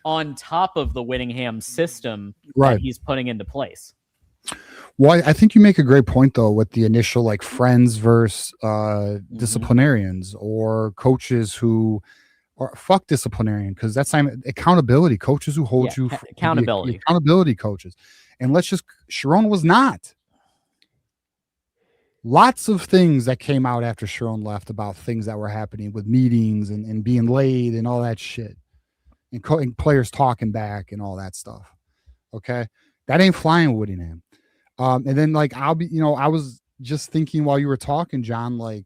on top of the Whittingham system that he's putting into place. Well, I think you make a great point though with the initial like friends versus disciplinarians or coaches who or fuck disciplinarian, because that's accountability coaches who hold you accountability coaches. And let's just, Sharon was not. Lots of things that came out after Sharon left about things that were happening with meetings and being late and all that shit, and players talking back and all that stuff. Okay, that ain't flying with Whittingham. And then like I was just thinking while you were talking, John, like,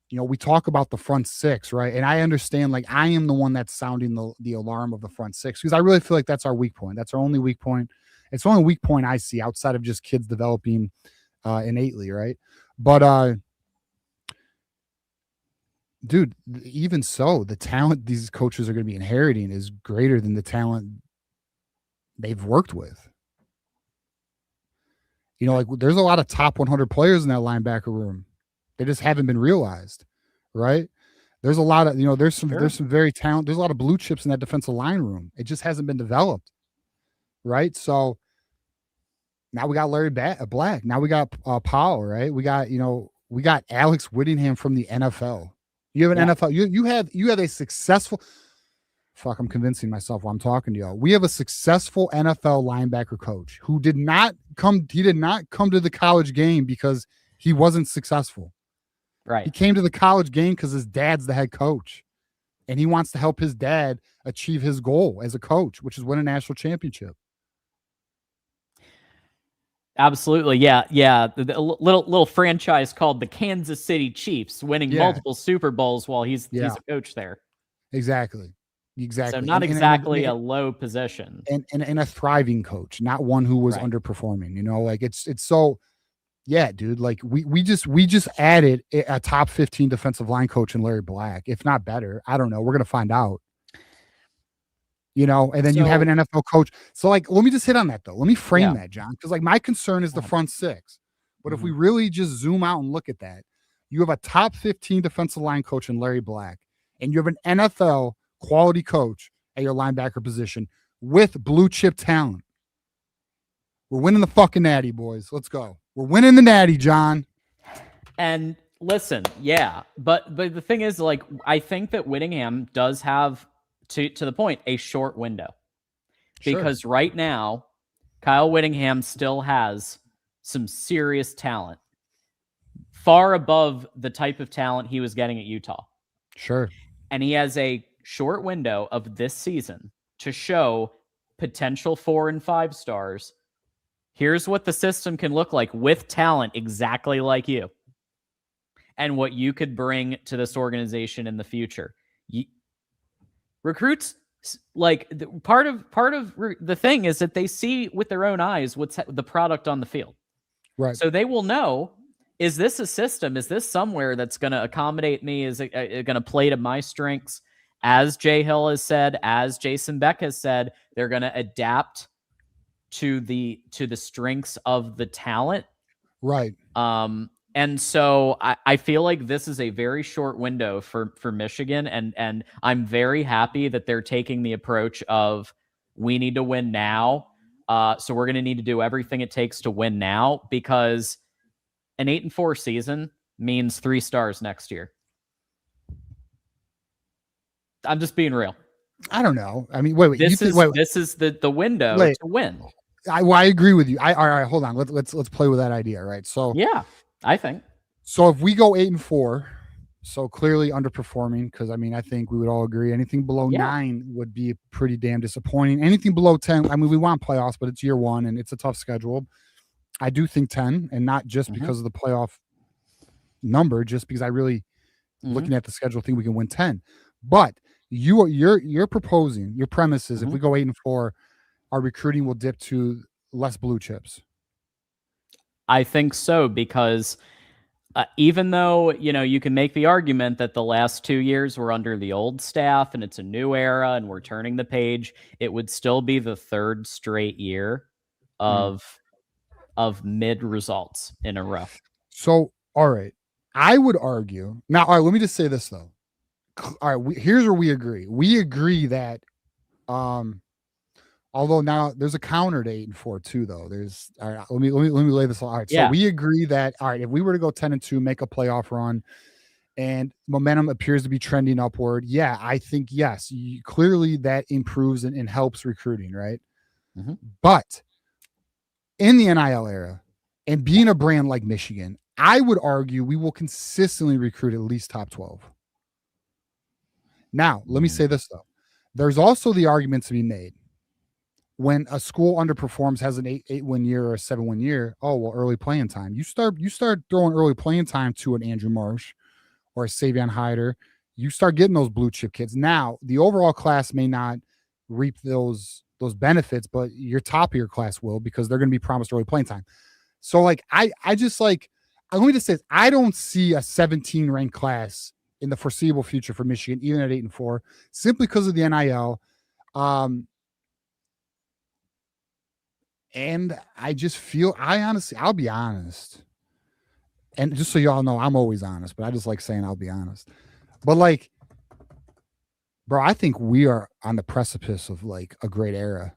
we talk about the front 6, right? And I understand, like, I am the one that's sounding the alarm of the front 6 because I really feel like that's our weak point. That's our only weak point. It's the only weak point I see outside of just kids developing innately, right? But dude, even so, the talent these coaches are going to be inheriting is greater than the talent they've worked with. Like there's a lot of top 100 players in that linebacker room. They just haven't been realized, right? There's a lot of, there's some very talented, there's a lot of blue chips in that defensive line room. It just hasn't been developed, right? So now we got Larry Black. Now we got Powell, right? We got Alex Whittingham from the NFL. You have an NFL. You have a successful. Fuck, I'm convincing myself while I'm talking to y'all. We have a successful NFL linebacker coach who did not come. He did not come to the college game because he wasn't successful. Right. He came to the college game because his dad's the head coach, and he wants to help his dad achieve his goal as a coach, which is win a national championship. Absolutely. Yeah. The little franchise called the Kansas City Chiefs, winning multiple Super Bowls while he's a coach there. Exactly. So Exactly. not exactly a low position. And a thriving coach, not one who was Right. underperforming, like it's so, yeah, dude, like we just added a top 15 defensive line coach in Larry Black, if not better. I don't know. We're going to find out. And then you have an So NFL coach. So, like, let me just hit on that, though. Let me frame yeah. that, John, because, like, my concern is the front six. But if we really just zoom out and look at that, you have a top 15 defensive line coach in Larry Black, and you have an NFL quality coach at your linebacker position with blue chip talent. We're winning the fucking natty, boys. Let's go. We're winning the natty, John. And listen, yeah, but the thing is, like, I think that Whittingham does have, to the point, a short window. Because right now, Kyle Whittingham still has some serious talent, far above the type of talent he was getting at Utah. Sure. And he has a short window of this season to show potential 4 and 5 stars. Here's what the system can look like with talent exactly like you, and what you could bring to this organization in the future. Recruits, like, part of the thing is that they see with their own eyes what's the product on the field. Right. So they will know, is this a system? Is this somewhere that's going to accommodate me? Is it going to play to my strengths? As Jay Hill has said, as Jason Beck has said, they're going to adapt to the strengths of the talent. Right. And so I feel like this is a very short window for Michigan, and I'm very happy that they're taking the approach of, we need to win now. So we're going to need to do everything it takes to win now, because an 8-4 season means 3 stars next year. I'm just being real. I don't know. I mean, wait. This is the window to win. I agree with you. All right, hold on. Let's play with that idea, right? So yeah, I think so. If we go 8-4, so clearly underperforming, because I mean, I think we would all agree anything below 9 would be pretty damn disappointing. Anything below 10, I mean, we want playoffs, but it's year one and it's a tough schedule. I do think 10, and not just because of the playoff number, just because I really, looking at the schedule, think we can win 10. But you're proposing, your premise is if we go 8-4, our recruiting will dip to less blue chips. I think so, because even though, you can make the argument that the last 2 years were under the old staff and it's a new era and we're turning the page, it would still be the 3rd straight year of mid results in a row. So, all right, I would argue now. All right, let me just say this though. All right, here's where we agree. We agree that, although now there's a counter to 8-4 too, though. There's, all right, let me lay this. All right, so we agree that, all right, if we were to go 10-2, make a playoff run, and momentum appears to be trending upward, yeah, I think yes, clearly that improves and helps recruiting, right? But in the NIL era, and being a brand like Michigan, I would argue we will consistently recruit at least top 12. Now, let me say this though. There's also the argument to be made. When a school underperforms, has an 8-win year or a 7-win year, oh, well, early playing time. You start throwing early playing time to an Andrew Marsh or a Savion Hyder. You start getting those blue chip kids. Now, the overall class may not reap those benefits, but your top of your class will, because they're going to be promised early playing time. So, like, I just, like, let me just say this. I don't see a 17 ranked class in the foreseeable future for Michigan, even at 8-4, simply because of the NIL. And I just feel, I'll be honest. And just so y'all know, I'm always honest, but I just like saying I'll be honest. But, like, bro, I think we are on the precipice of, like, a great era.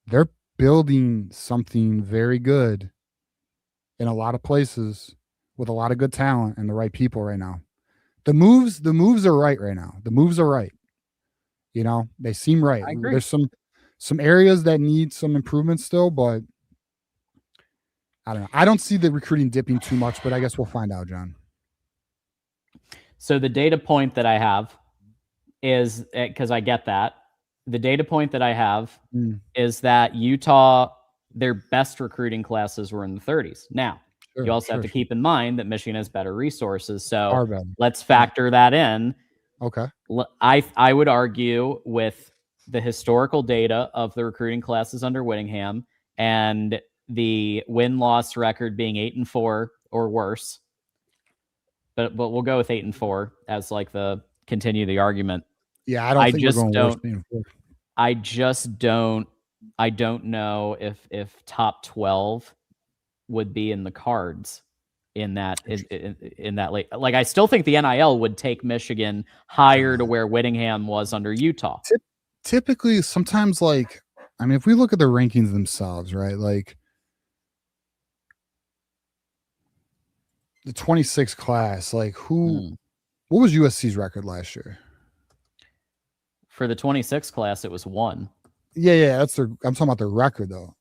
They're building something very good in a lot of places with a lot of good talent and the right people right now. The moves are right now. The moves are right. They seem right. I agree. There's some areas that need some improvement still, but I don't know. I don't see the recruiting dipping too much, but I guess we'll find out, John. So the data point that I have is, because I get that, the data point that I have is that Utah, their best recruiting classes were in the 30s. Now, you also have to keep in mind that Michigan has better resources. So let's factor that in. Okay. I would argue with the historical data of the recruiting classes under Whittingham and the win-loss record being 8-4 or worse. But we'll go with 8-4 as like the continue the argument. Yeah, I don't think we're going worse than 8-4. I just don't. I don't know if top 12 would be in the cards in that in that late. Like I still think the NIL would take Michigan higher to where Whittingham was under Utah. Typically, sometimes, like, I mean, if we look at the rankings themselves, right? Like the 26 class, like what was USC's record last year? For the 26 class, it was 1. Yeah, that's I'm talking about their record though.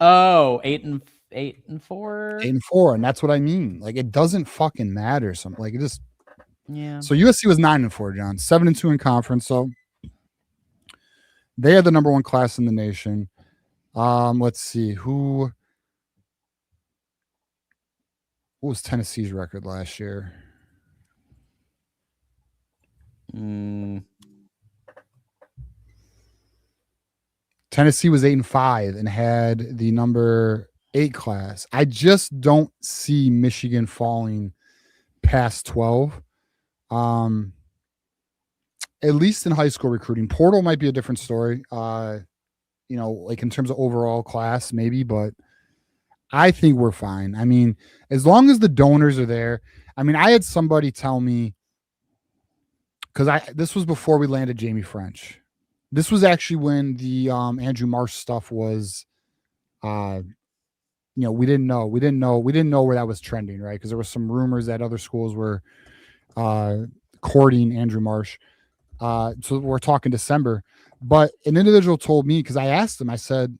Oh, 8-4. 8-4, and that's what I mean. Like it doesn't fucking matter. Something like it just. Yeah. So USC was 9-4, John, 7-2 in conference. So they are the number 1 class in the nation. Let's see what was Tennessee's record last year? Tennessee was 8-5 and had the number 8 class. I just don't see Michigan falling past 12. At least in high school recruiting. Portal might be a different story. Like in terms of overall class, maybe, but I think we're fine. I mean, as long as the donors are there. I mean, I had somebody tell me, because this was before we landed Jamie French. This was actually when the Andrew Marsh stuff was, we didn't know where that was trending, right? Because there was some rumors that other schools were courting Andrew Marsh. So we're talking December, but an individual told me, because I asked him, I said,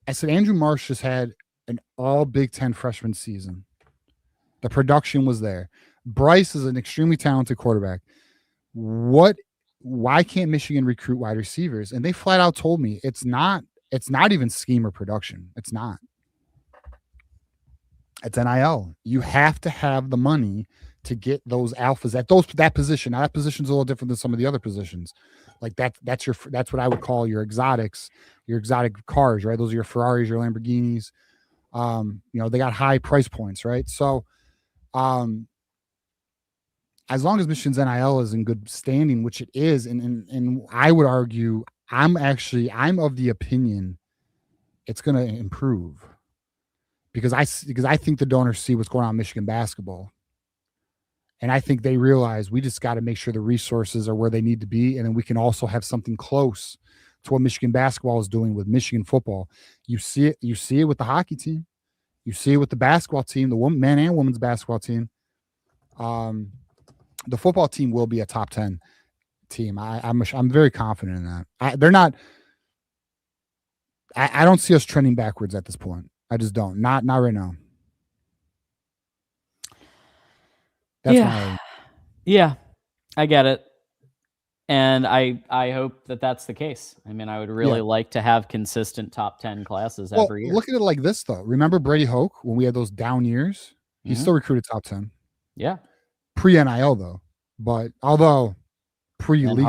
Andrew Marsh just had an all Big Ten freshman season. The production was there. Bryce is an extremely talented quarterback. Why can't Michigan recruit wide receivers? And they flat out told me it's not even scheme or production. It's not. It's NIL. You have to have the money to get those alphas at that position. Now that position's a little different than some of the other positions. Like that's what I would call your exotics, your exotic cars, right? Those are your Ferraris, your Lamborghinis. They got high price points, right? So as long as Michigan's NIL is in good standing, which it is, and I would argue, I'm of the opinion it's going to improve because I think the donors see what's going on in Michigan basketball. And I think they realize we just got to make sure the resources are where they need to be. And then we can also have something close to what Michigan basketball is doing with Michigan football. You see it with the hockey team. You see it with the basketball team, the men and women's basketball team. The football team will be a top 10 team. I'm very confident in that. They're not. I don't see us trending backwards at this point. I just don't. Not right now. Yeah, I get it. And I hope that that's the case. I mean, I would really like to have consistent top 10 classes every year. Look at it like this, though. Remember Brady Hoke when we had those down years? He still recruited top 10. Yeah. Pre-NIL, though. But although pre-legal.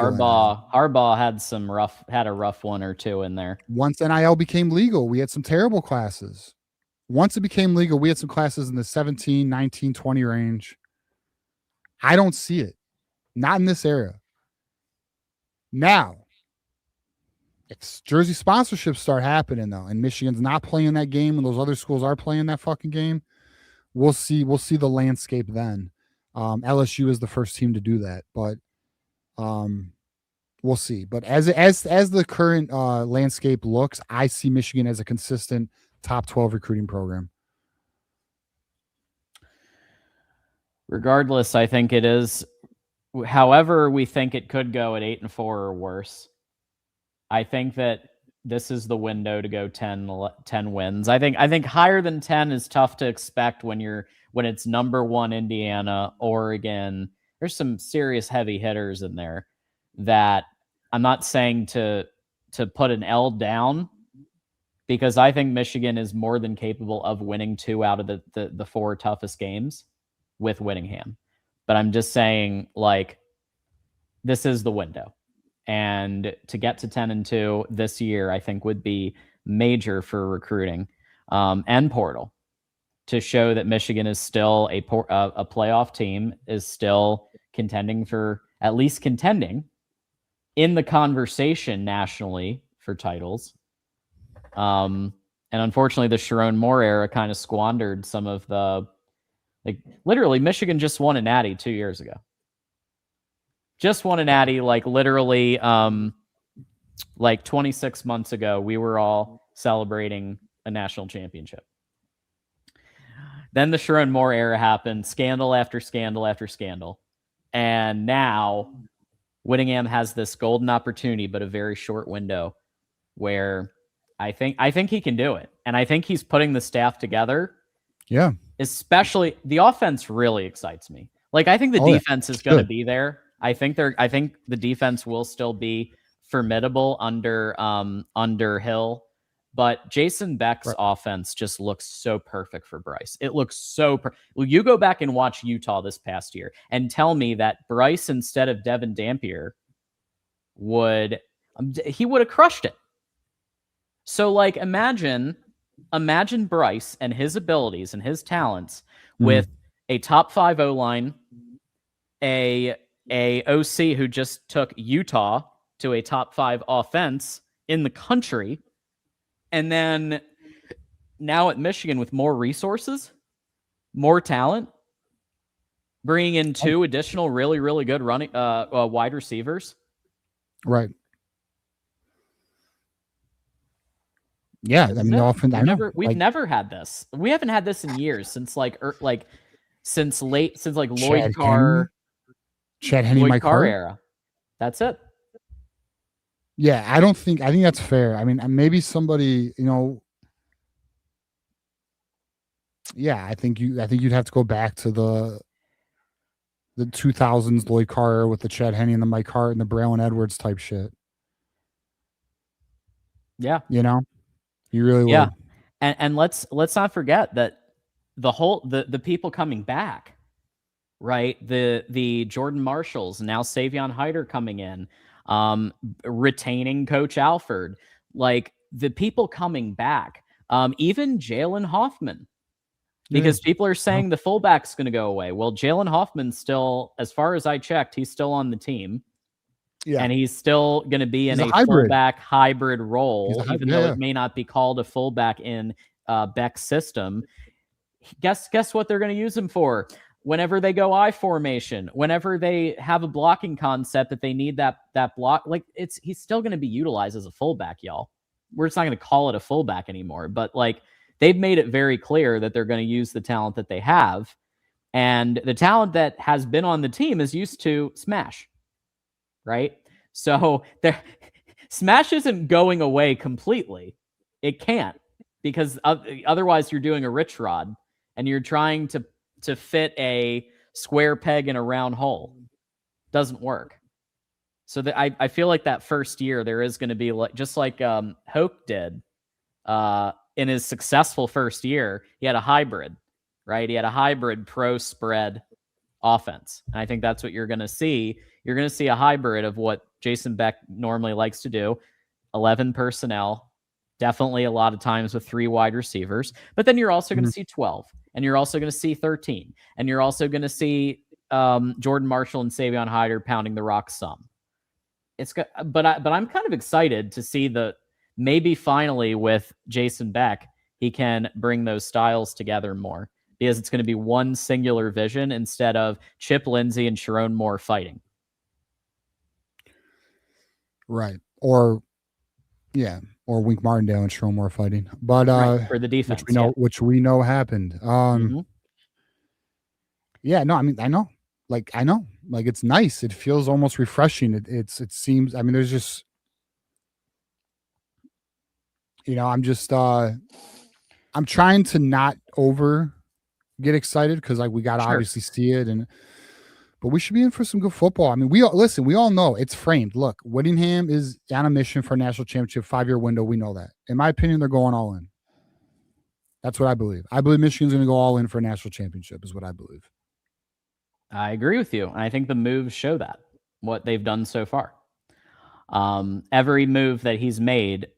Harbaugh had a rough one or two in there. Once NIL became legal, we had some terrible classes. Once it became legal, we had some classes in the 17, 19, 20 range. I don't see it. Not in this era. Now, if jersey sponsorships start happening, though, and Michigan's not playing that game and those other schools are playing that fucking game, we'll see the landscape then. LSU is the first team to do that, but we'll see. But as the current landscape looks, I see Michigan as a consistent top 12 recruiting program. Regardless, I think it is. However, we think it could go at 8-4 or worse. I think that this is the window to go 10 wins. I think higher than 10 is tough to expect when it's number 1 Indiana, Oregon. There's some serious heavy hitters in there that I'm not saying to put an L down, because I think Michigan is more than capable of winning 2 out of the 4 toughest games with Whittingham. But I'm just saying, like, this is the window. And to get to 10-2 this year, I think would be major for recruiting and portal to show that Michigan is still a playoff team, is still contending at least contending in the conversation nationally for titles. And unfortunately, the Sharon Moore era kind of squandered some of literally, Michigan just won a natty 2 years ago. Just won a natty, literally, 26 months ago, we were all celebrating a national championship. Then the Sharon Moore era happened, scandal after scandal after scandal. And now Whittingham has this golden opportunity, but a very short window where I think he can do it. And I think he's putting the staff together. Yeah. Especially the offense really excites me. I think the defense is going to be there. I think the defense will still be formidable under Hill. But Jason Beck's offense just looks so perfect for Bryce. It looks so well, you go back and watch Utah this past year and tell me that Bryce instead of Devin Dampier would have crushed it. So imagine Bryce and his abilities and his talents with a top 5 O-line, a OC who just took Utah to a top 5 offense in the country. And then now at Michigan with more resources, more talent, bringing in 2 additional really, really good running wide receivers. Right. Yeah, I mean, the offense. We've never had this. We haven't had this in years since since Lloyd Carr, Chad Henne, Mike Hart era. That's it. Yeah, I think that's fair. I mean, maybe somebody, yeah, I think you'd have to go back to the 2000s Lloyd Carr with the Chad Henne and the Mike Hart and the Braylon Edwards type shit. Yeah. You really would. Yeah. And let's not forget that the people coming back, right? The Jordan Marshalls, now Savion Hyder coming in, retaining Coach Alford, the people coming back, even Jalen Hoffman, because people are saying the fullback's going to go away. Well, Jalen Hoffman's still, as far as I checked, he's still on the team. Yeah. And he's still going to be in a fullback hybrid role, even though it may not be called a fullback in Beck's system. Guess what they're going to use him for? Whenever they go I formation, whenever they have a blocking concept that they need that block, he's still going to be utilized as a fullback, y'all. We're just not going to call it a fullback anymore. But they've made it very clear that they're going to use the talent that they have, and the talent that has been on the team is used to smash, right? So smash isn't going away completely. It can't, because otherwise you're doing a rich rod and you're trying to fit a square peg in a round hole. Doesn't work. So I feel like that first year there is going to be just like Hoke did in his successful first year. He had a hybrid, right? He had a hybrid pro spread offense. And I think that's what you're going to see. You're going to see a hybrid of what Jason Beck normally likes to do. 11 personnel, definitely a lot of times with 3 wide receivers, but then you're also going to see 12. And you're also going to see 13. And you're also going to see Jordan Marshall and Savion Hyder pounding the rock some. But I'm kind of excited to see maybe finally with Jason Beck, he can bring those styles together more, because it's going to be one singular vision instead of Chip Lindsey and Sharon Moore fighting. Right. Or Wink Martindale and Sharon Moore fighting, but for the defense, which we know happened. Yeah, no, I mean, I know, it's nice. It feels almost refreshing. It seems. I mean, there's just, I'm just, I'm trying to not get excited because we got to obviously see it, but we should be in for some good football. I mean, we all know it's framed. Look, Whittingham is on a mission for a national championship, 5-year window. We know that. In my opinion, they're going all in. That's what I believe. I believe Michigan's going to go all in for a national championship is what I believe. I agree with you. And I think the moves show that. what they've done so far. Every move that he's made,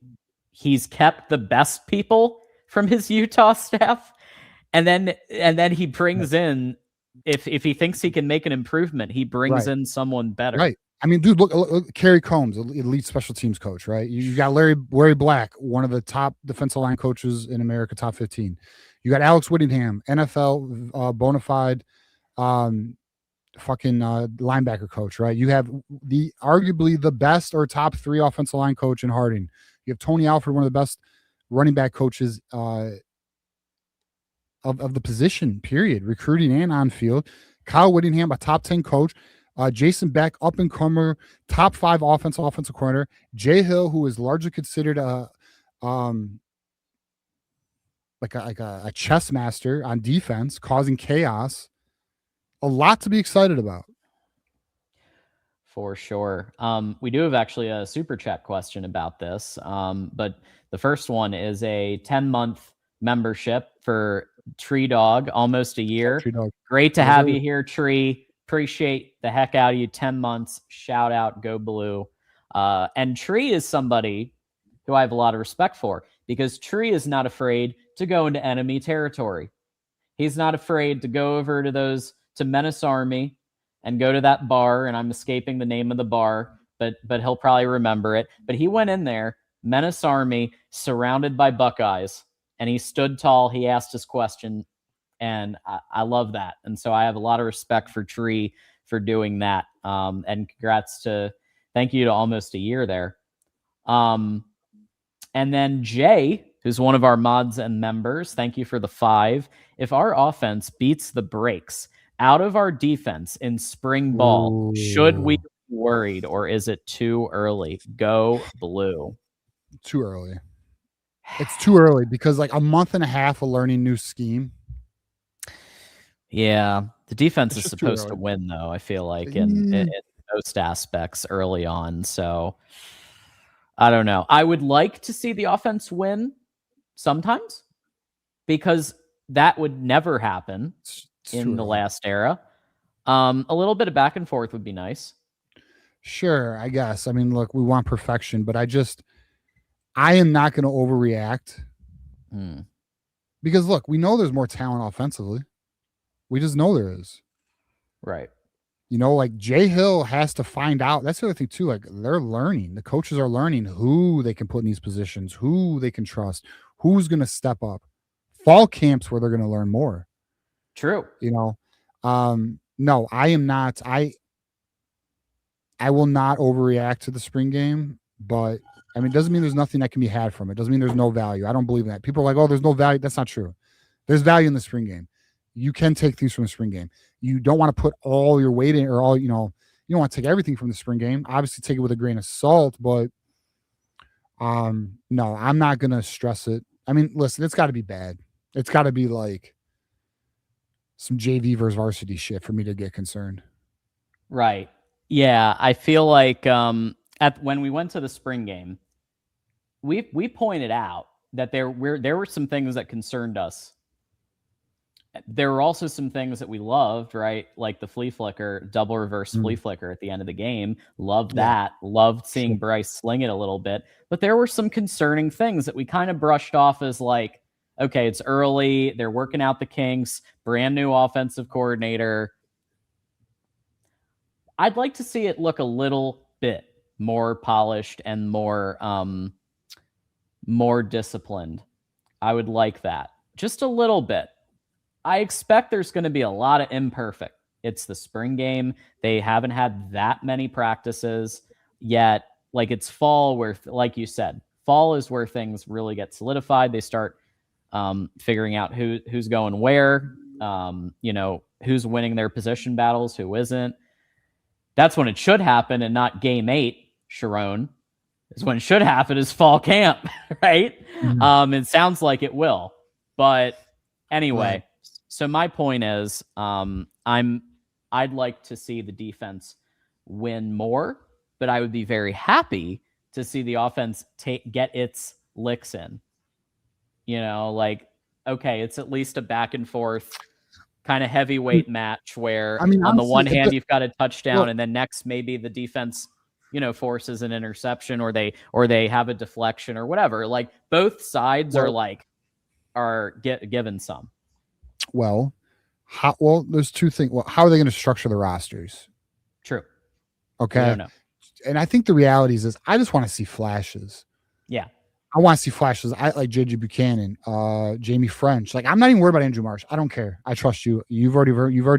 he's kept the best people from his Utah staff, and then he brings in, if he thinks he can make an improvement, he brings in someone better. Right. I mean, dude, look Kerry Combs, elite special teams coach, right? You got Larry Black, one of the top defensive line coaches in America, top 15. You got Alex Whittingham, NFL bona fide linebacker coach, right? You have arguably the best or top 3 offensive line coach in Harding. You have Tony Alford, one of the best running back coaches of the position, period, recruiting and on field. Kyle Whittingham, a top 10 coach. Jason Beck, up and comer, top 5 offensive corner. Jay Hill, who is largely considered a chess master on defense, causing chaos. A lot to be excited about. For sure. We do have actually a super chat question about this, but the first one is a 10-month membership for Tree Dog, almost a year. Tree Dog. Great to have you here, Tree. Appreciate the heck out of you. 10 months. Shout out, go blue. And Tree is somebody who I have a lot of respect for, because Tree is not afraid to go into enemy territory. He's not afraid to go over to Menace Army and go to that bar, and I'm escaping the name of the bar, but he'll probably remember it. But he went in there, Menace Army, surrounded by Buckeyes, and he stood tall. He asked his question, and I love that. And so I have a lot of respect for Tree for doing that. And thank you to almost a year there. And then Jay, who's one of our mods and members, thank you for the 5. If our offense beats the brakes out of our defense in spring ball, should we be worried, or is it too early? Go blue. Too early. It's too early, because like a month and a half of learning new scheme. Yeah, the defense is supposed to win, though, I feel like, in most aspects early on. So I don't know. I would like to see the offense win sometimes, because that would never happen in the last era. A little bit of back and forth would be nice. Sure, I guess. I mean, look, we want perfection, but I am not going to overreact. Because look, we know there's more talent offensively. We just know there is. Right. You know, like Jay Hill has to find out. That's the other thing too. Like, they're learning. The coaches are learning who they can put in these positions, who they can trust, who's going to step up. Fall camps where they're going to learn more. True. You know, no, I am not. I will not overreact to the spring game, but I mean, it doesn't mean there's nothing that can be had from it. It doesn't mean there's no value. I don't believe in that. People are like, oh, there's no value. That's not true. There's value in the spring game. You can take things from the spring game. You don't want to put all your weight in, or all, you don't want to take everything from the spring game. Obviously take it with a grain of salt, but no, I'm not going to stress it. I mean, listen, it's got to be bad. It's got to be like some JV versus varsity shit for me to get concerned. Right. Yeah. I feel like when we went to the spring game, we pointed out that there were some things that concerned us. There were also some things that we loved, right? Like the flea flicker, double reverse flea flicker at the end of the game. Loved that. Loved seeing Bryce sling it a little bit. But there were some concerning things that we kind of brushed off as like, okay, it's early. They're working out the kinks. Brand new offensive coordinator. I'd like to see it look a little bit more polished and more disciplined. I would like that. Just a little bit. I expect there's going to be a lot of imperfect. It's the spring game. They haven't had that many practices yet. Like, it's fall where, like you said, fall is where things really get solidified. They start figuring out who's going where, who's winning their position battles, who isn't. That's when it should happen, and not game 8, Sharon. Is when it should happen is fall camp, right? It sounds like it will. But anyway, right. So my point is, I'd like to see the defense win more, but I would be very happy to see the offense get its licks in. Like, okay, it's at least a back and forth kind of heavyweight match where I mean, on the honestly, one hand you've got a touchdown, well, and then next maybe the defense, forces an interception, or they have a deflection or whatever. Like both sides are given some. well, there's two things. Well, how are they going to structure the rosters? True. Okay. We don't know. And I think the reality is I just want to see flashes. Yeah. I want to see flashes. I like JJ Buchanan, Jamie French. Like, I'm not even worried about Andrew Marsh. I don't care. I trust you. You've already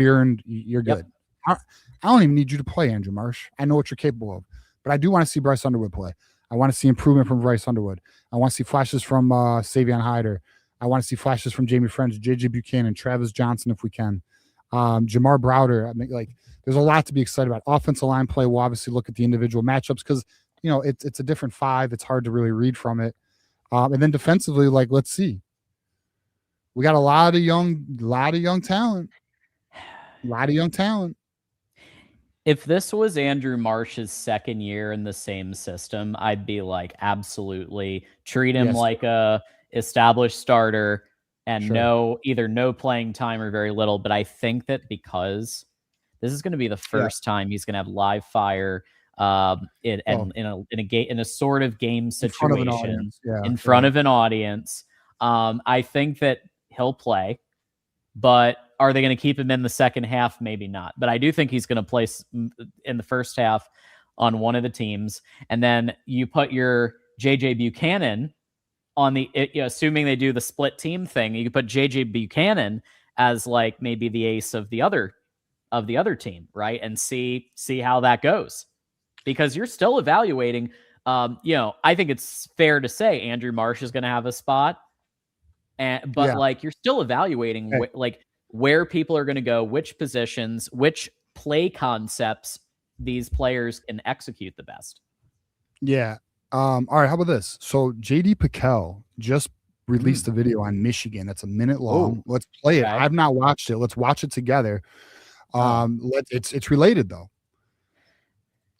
earned. You're good. Yep. I don't even need you to play Andrew Marsh. I know what you're capable of. But I do want to see Bryce Underwood play. I want to see improvement from Bryce Underwood. I want to see flashes from Savion Hyder. I want to see flashes from Jamie French, JJ Buchanan, Travis Johnson if we can. Jamar Browder. I mean, like, there's a lot to be excited about. Offensive line play. We'll obviously look at the individual matchups because it's a different five. It's hard to really read from it. And then defensively, like, let's see. We got a lot of young talent. A lot of young talent. If this was Andrew Marsh's second year in the same system, I'd be like, absolutely treat him like a established starter and either no playing time or very little. But I think that because this is going to be the first time he's going to have live fire in a sort of game situation in front of an audience. I think that he'll play, but are they going to keep him in the second half? Maybe not. But I do think he's going to play in the first half on one of the teams. And then you put your JJ Buchanan on the, assuming they do the split team thing, you could put JJ Buchanan as like maybe the ace of the other team, right? And see how that goes. Because you're still evaluating, I think it's fair to say Andrew Marsh is going to have a spot, but you're still evaluating where people are going to go, which positions, which play concepts these players can execute the best. Yeah. All right. How about this? So JD Pickell just released a video on Michigan that's a minute long. Let's play it. I've not watched it. Let's watch it together. It's related though.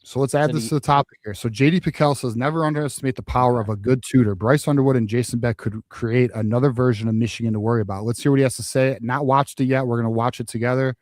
So let's add this to the topic here. So JD Pickell says, never underestimate the power of a good tutor. Bryce Underwood and Jason Beck could create another version of Michigan to worry about. Let's hear what he has to say. Not watched it yet. We're going to watch it together.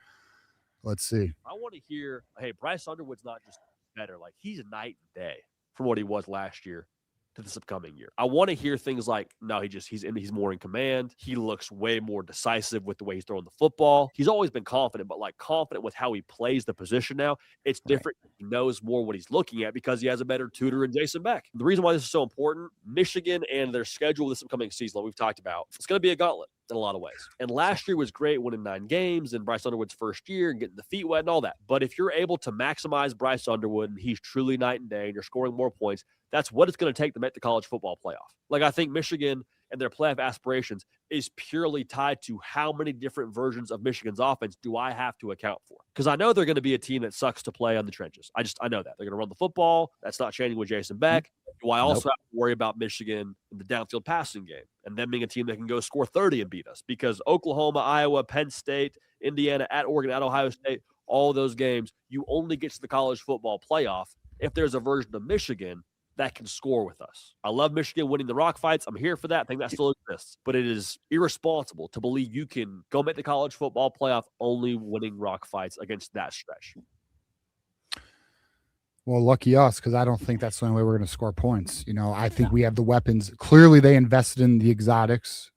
Let's see. I want to hear, hey, Bryce Underwood's not just better. Like, he's night and day from what he was last year to this upcoming year. I want to hear things like, no, he's more in command. He looks way more decisive with the way he's throwing the football. He's always been confident, but like confident with how he plays the position now. It's different. He knows more what he's looking at because he has a better tutor in Jason Beck. The reason why this is so important, Michigan and their schedule this upcoming season, like we've talked about, it's going to be a gauntlet in a lot of ways. And last year was great, winning 9 games and Bryce Underwood's first year and getting the feet wet and all that. But if you're able to maximize Bryce Underwood and he's truly night and day and you're scoring more points, that's what it's going to take to make the college football playoff. Like, I think Michigan and their playoff aspirations is purely tied to how many different versions of Michigan's offense do I have to account for? Because I know they're going to be a team that sucks to play on the trenches. I know that. They're going to run the football. That's not changing with Jason Beck. Do I also have to worry about Michigan in the downfield passing game and them being a team that can go score 30 and beat us? Because Oklahoma, Iowa, Penn State, Indiana, at Oregon, at Ohio State, all of those games, you only get to the college football playoff if there's a version of Michigan that can score with us. I love Michigan winning the rock fights. I'm here for that. I think that still exists. But it is irresponsible to believe you can go make the college football playoff only winning rock fights against that stretch. Well, lucky us, because I don't think that's the only way we're going to score points. I think we have the weapons. Clearly, they invested in the exotics.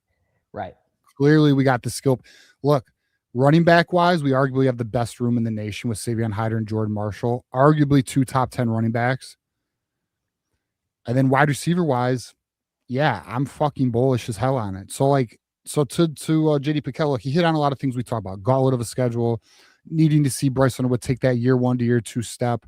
Right. Clearly, we got the skill. Look, running back wise, we arguably have the best room in the nation with Savion Hyder and Jordan Marshall. Arguably 2 top 10 running backs. And then wide receiver wise, I'm fucking bullish as hell on it. So to JD Pickell, look, he hit on a lot of things we talk about. Gauntlet of a schedule, needing to see Bryce Underwood take that year 1 to year 2 step.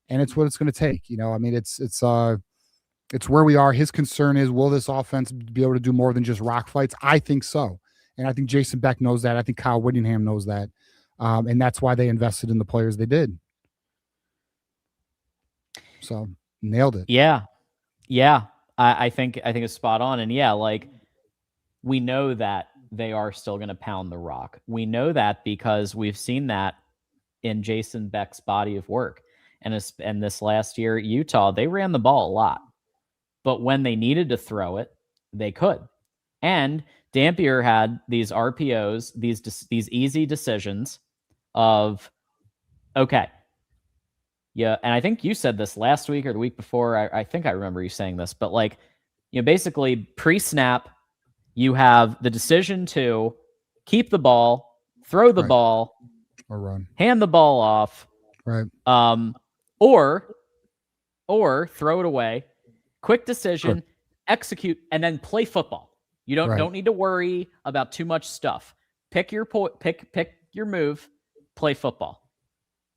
And it's what it's going to take. I mean, it's where we are. His concern is, will this offense be able to do more than just rock fights? I think so. And I think Jason Beck knows that. I think Kyle Whittingham knows that. And that's why they invested in the players they did. So nailed it. Yeah. I think it's spot on. And we know that they are still going to pound the rock. We know that because we've seen that in Jason Beck's body of work. And this last year at Utah, they ran the ball a lot. But when they needed to throw it, they could. And Dampier had these RPOs, these easy decisions of, okay, yeah, and I think you said this last week or the week before. I think I remember you saying this, but like, basically pre-snap, you have the decision to keep the ball, throw the ball, or run, hand the ball off, right? Or throw it away. Quick decision, execute, and then play football. You don't need to worry about too much stuff. Pick your move, play football.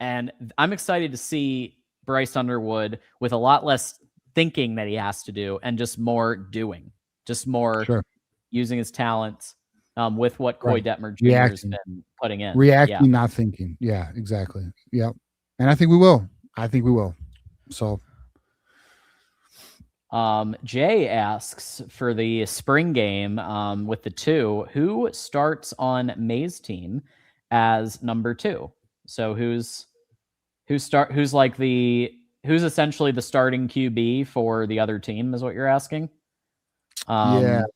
And I'm excited to see Bryce Underwood with a lot less thinking that he has to do and just more doing, just more using his talents with what Coy Detmer Jr. has been putting in. Reacting, not thinking. Yeah, exactly. Yep. And I think we will. So Jay asks for the spring game with the 2, who starts on May's team as number 2? So who's essentially the starting QB for the other team is what you're asking? Fuck.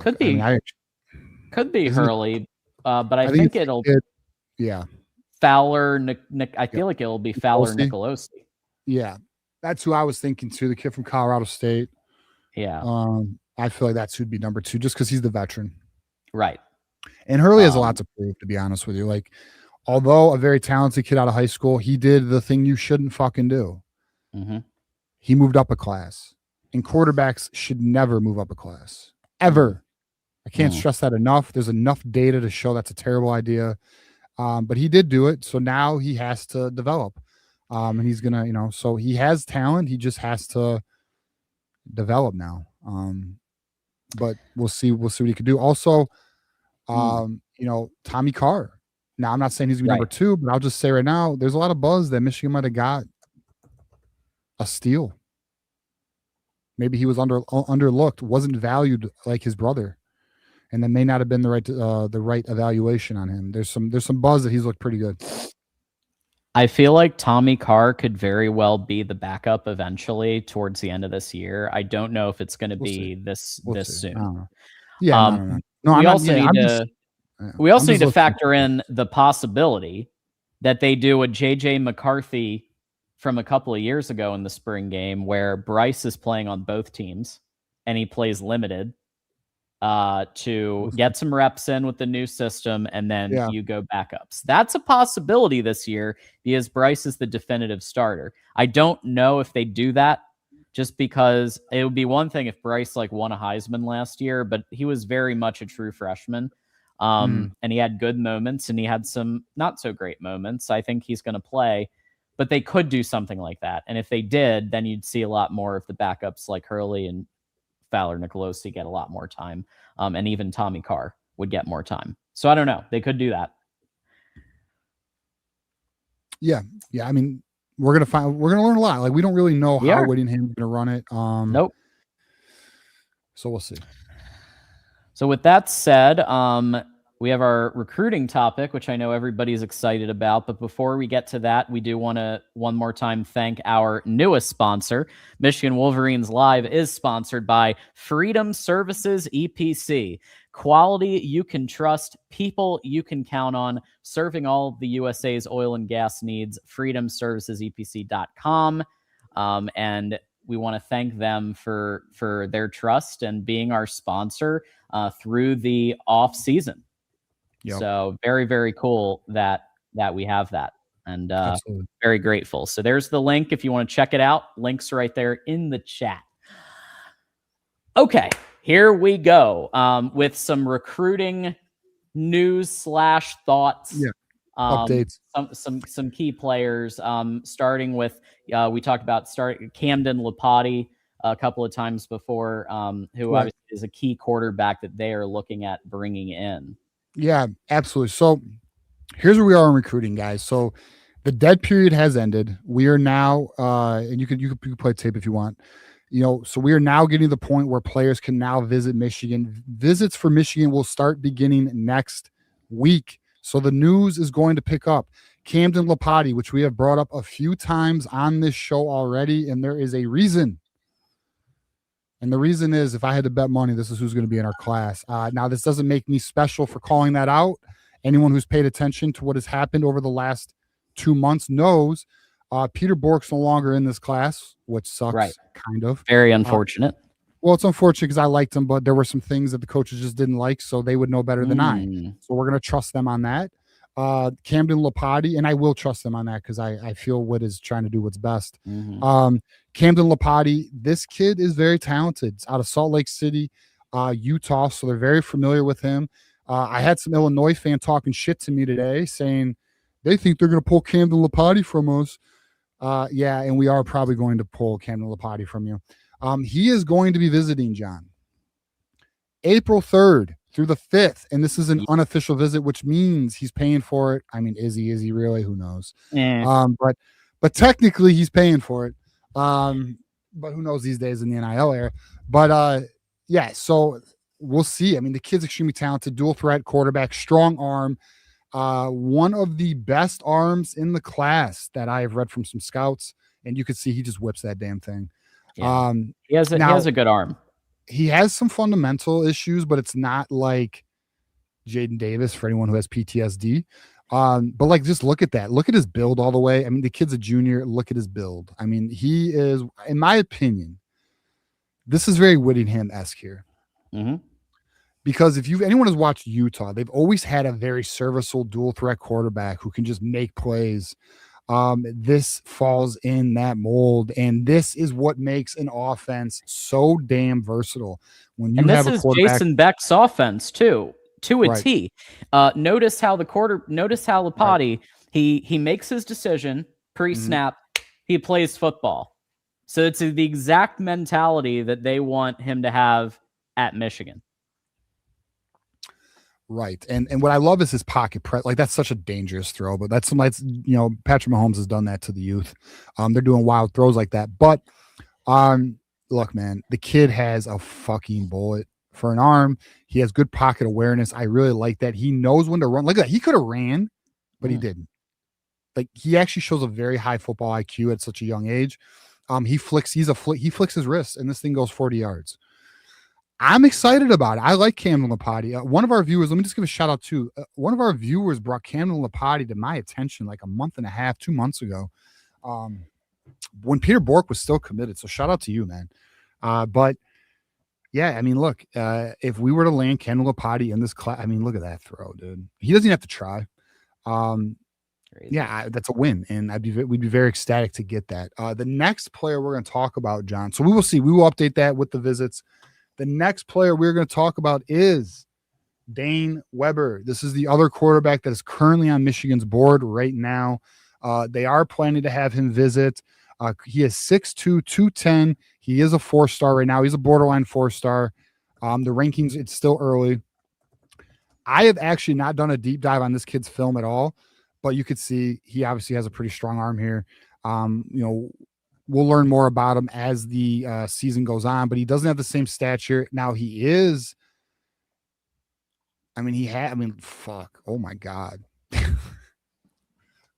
Could be Hurley, but I think it'll Fowler. I feel like it'll be Fowler Nicolosi. Yeah, that's who I was thinking too. The kid from Colorado State. Yeah. I feel like that's who'd be number 2 just because he's the veteran. Right. And Hurley has a lot to prove, to be honest with you. Like, although a very talented kid out of high school, he did the thing you shouldn't fucking do. Mm-hmm. He moved up a class. And quarterbacks should never move up a class. Ever. I can't stress that enough. There's enough data to show that's a terrible idea. But he did do it. So now he has to develop. And he's going to, so he has talent. He just has to develop now. But we'll see what he could do. Also, Tommy Carr. Now, I'm not saying he's going to be number 2, but I'll just say right now, there's a lot of buzz that Michigan might have got a steal. Maybe he was underlooked, wasn't valued like his brother, and that may not have been the right evaluation on him. There's some buzz that he's looked pretty good. I feel like Tommy Carr could very well be the backup eventually towards the end of this year. I don't know if it's going to be this soon. Yeah, no. We also need to factor in the possibility that they do a JJ McCarthy from a couple of years ago in the spring game where Bryce is playing on both teams and he plays limited to get some reps in with the new system, and then you go backups. That's a possibility this year because Bryce is the definitive starter. I don't know if they do that, just because it would be one thing if Bryce won a Heisman last year, but he was very much a true freshman. And he had good moments and he had some not so great moments. I think he's going to play, but they could do something like that. And if they did, then you'd see a lot more of the backups like Hurley and Fowler Nicolosi get a lot more time. And even Tommy Carr would get more time. So I don't know. They could do that. Yeah. I mean, we're going to learn a lot. Like, we don't really know how Whittingham's going to run it. Nope. So we'll see. So with that said, we have our recruiting topic, which I know everybody's excited about. But before we get to that, we do want to one more time thank our newest sponsor. Michigan Wolverines Live is sponsored by Freedom Services EPC. Quality you can trust, people you can count on, serving all of the USA's oil and gas needs. FreedomServicesEPC.com. And we want to thank them for their trust and being our sponsor through the off season. Yep. So very, very cool that we have that, and very grateful. So there's the link if you want to check it out. Links right there in the chat. Okay, here we go with some recruiting news / thoughts. Yeah. Updates. Some key players. Starting with we talked about Camden Lipati a couple of times before, who obviously is a key quarterback that they are looking at bringing in. Yeah, absolutely. So here's where we are in recruiting, guys. So the dead period has ended. We are now, and you can play tape if you want. So we are now getting to the point where players can now visit Michigan. Visits for Michigan will start beginning next week. So the news is going to pick up. Camden Lipati, which we have brought up a few times on this show already, and there is a reason. And the reason is, if I had to bet money, this is who's going to be in our class. Now, this doesn't make me special for calling that out. Anyone who's paid attention to what has happened over the last 2 months knows Peter Bork's no longer in this class, which sucks, kind of. Very unfortunate. Well, it's unfortunate because I liked him, but there were some things that the coaches just didn't like, so they would know better than I. So we're going to trust them on that. Camden Lapati, and I will trust them on that because I feel Wood is trying to do what's best. Camden Lapati, this kid is very talented. It's out of Salt Lake City, Utah, so they're very familiar with him. I had some Illinois fan talking shit to me today saying they think they're going to pull Camden Lapati from us. Yeah, and we are probably going to pull Camden Lapati from you. He is going to be visiting, John, April 3rd through the 5th, and this is an unofficial visit, which means he's paying for it. I mean, is he really? Who knows? But technically he's paying for it. But who knows these days in the NIL era? But yeah, so we'll see. I mean, the kid's extremely talented, dual threat quarterback, strong arm, one of the best arms in the class that I have read from some scouts, and you could see he just whips that damn thing. Yeah. He has a good arm. He has some fundamental issues, but it's not like Jaden Davis for anyone who has PTSD. But like, just look at that. Look at his build all the way. I mean, the kid's a junior. Look at his build. I mean, he is, in my opinion, this is very Whittingham-esque here. Because if anyone has watched Utah, they've always had a very serviceable dual threat quarterback who can just make plays. This falls in that mold, and this is what makes an offense so damn versatile. When you have a quarterback, Jason Beck's offense too, to a T. Notice how Lapati, he makes his decision pre-snap, he plays football. So it's the exact mentality that they want him to have at Michigan. Right. And what I love is his pocket press. Like, that's such a dangerous throw, but that's Patrick Mahomes has done that to the youth. They're doing wild throws like that. But look, man, the kid has a fucking bullet for an arm. He has good pocket awareness. I really like that. He knows when to run. Look at that. He could have ran, but he didn't. Like, he actually shows a very high football IQ at such a young age. He flicks his wrist, and this thing goes 40 yards. I'm excited about it. I like Camden Lapati. One of our viewers, let me just give a shout out to one of our viewers brought Camden Lapati to my attention like a month and a half, 2 months ago, when Peter Bork was still committed. So shout out to you, man. But yeah, I mean, look, if we were to land Camden Lapati in this class, I mean, look at that throw, dude. He doesn't even have to try. Yeah, that's a win, and we'd be very ecstatic to get that. The next player we're going to talk about, John. So we will see. We will update that with the visits. The next player we're going to talk about is Dane Weber. This is the other quarterback that is currently on Michigan's board right now. They are planning to have him visit. He is 6'2", 210. He is a 4-star right now. He's a borderline 4-star. The rankings, it's still early. I have actually not done a deep dive on this kid's film at all, but you could see he obviously has a pretty strong arm here. We'll learn more about him as the season goes on, but he doesn't have the same stature. Now he is. Fuck. Oh my God.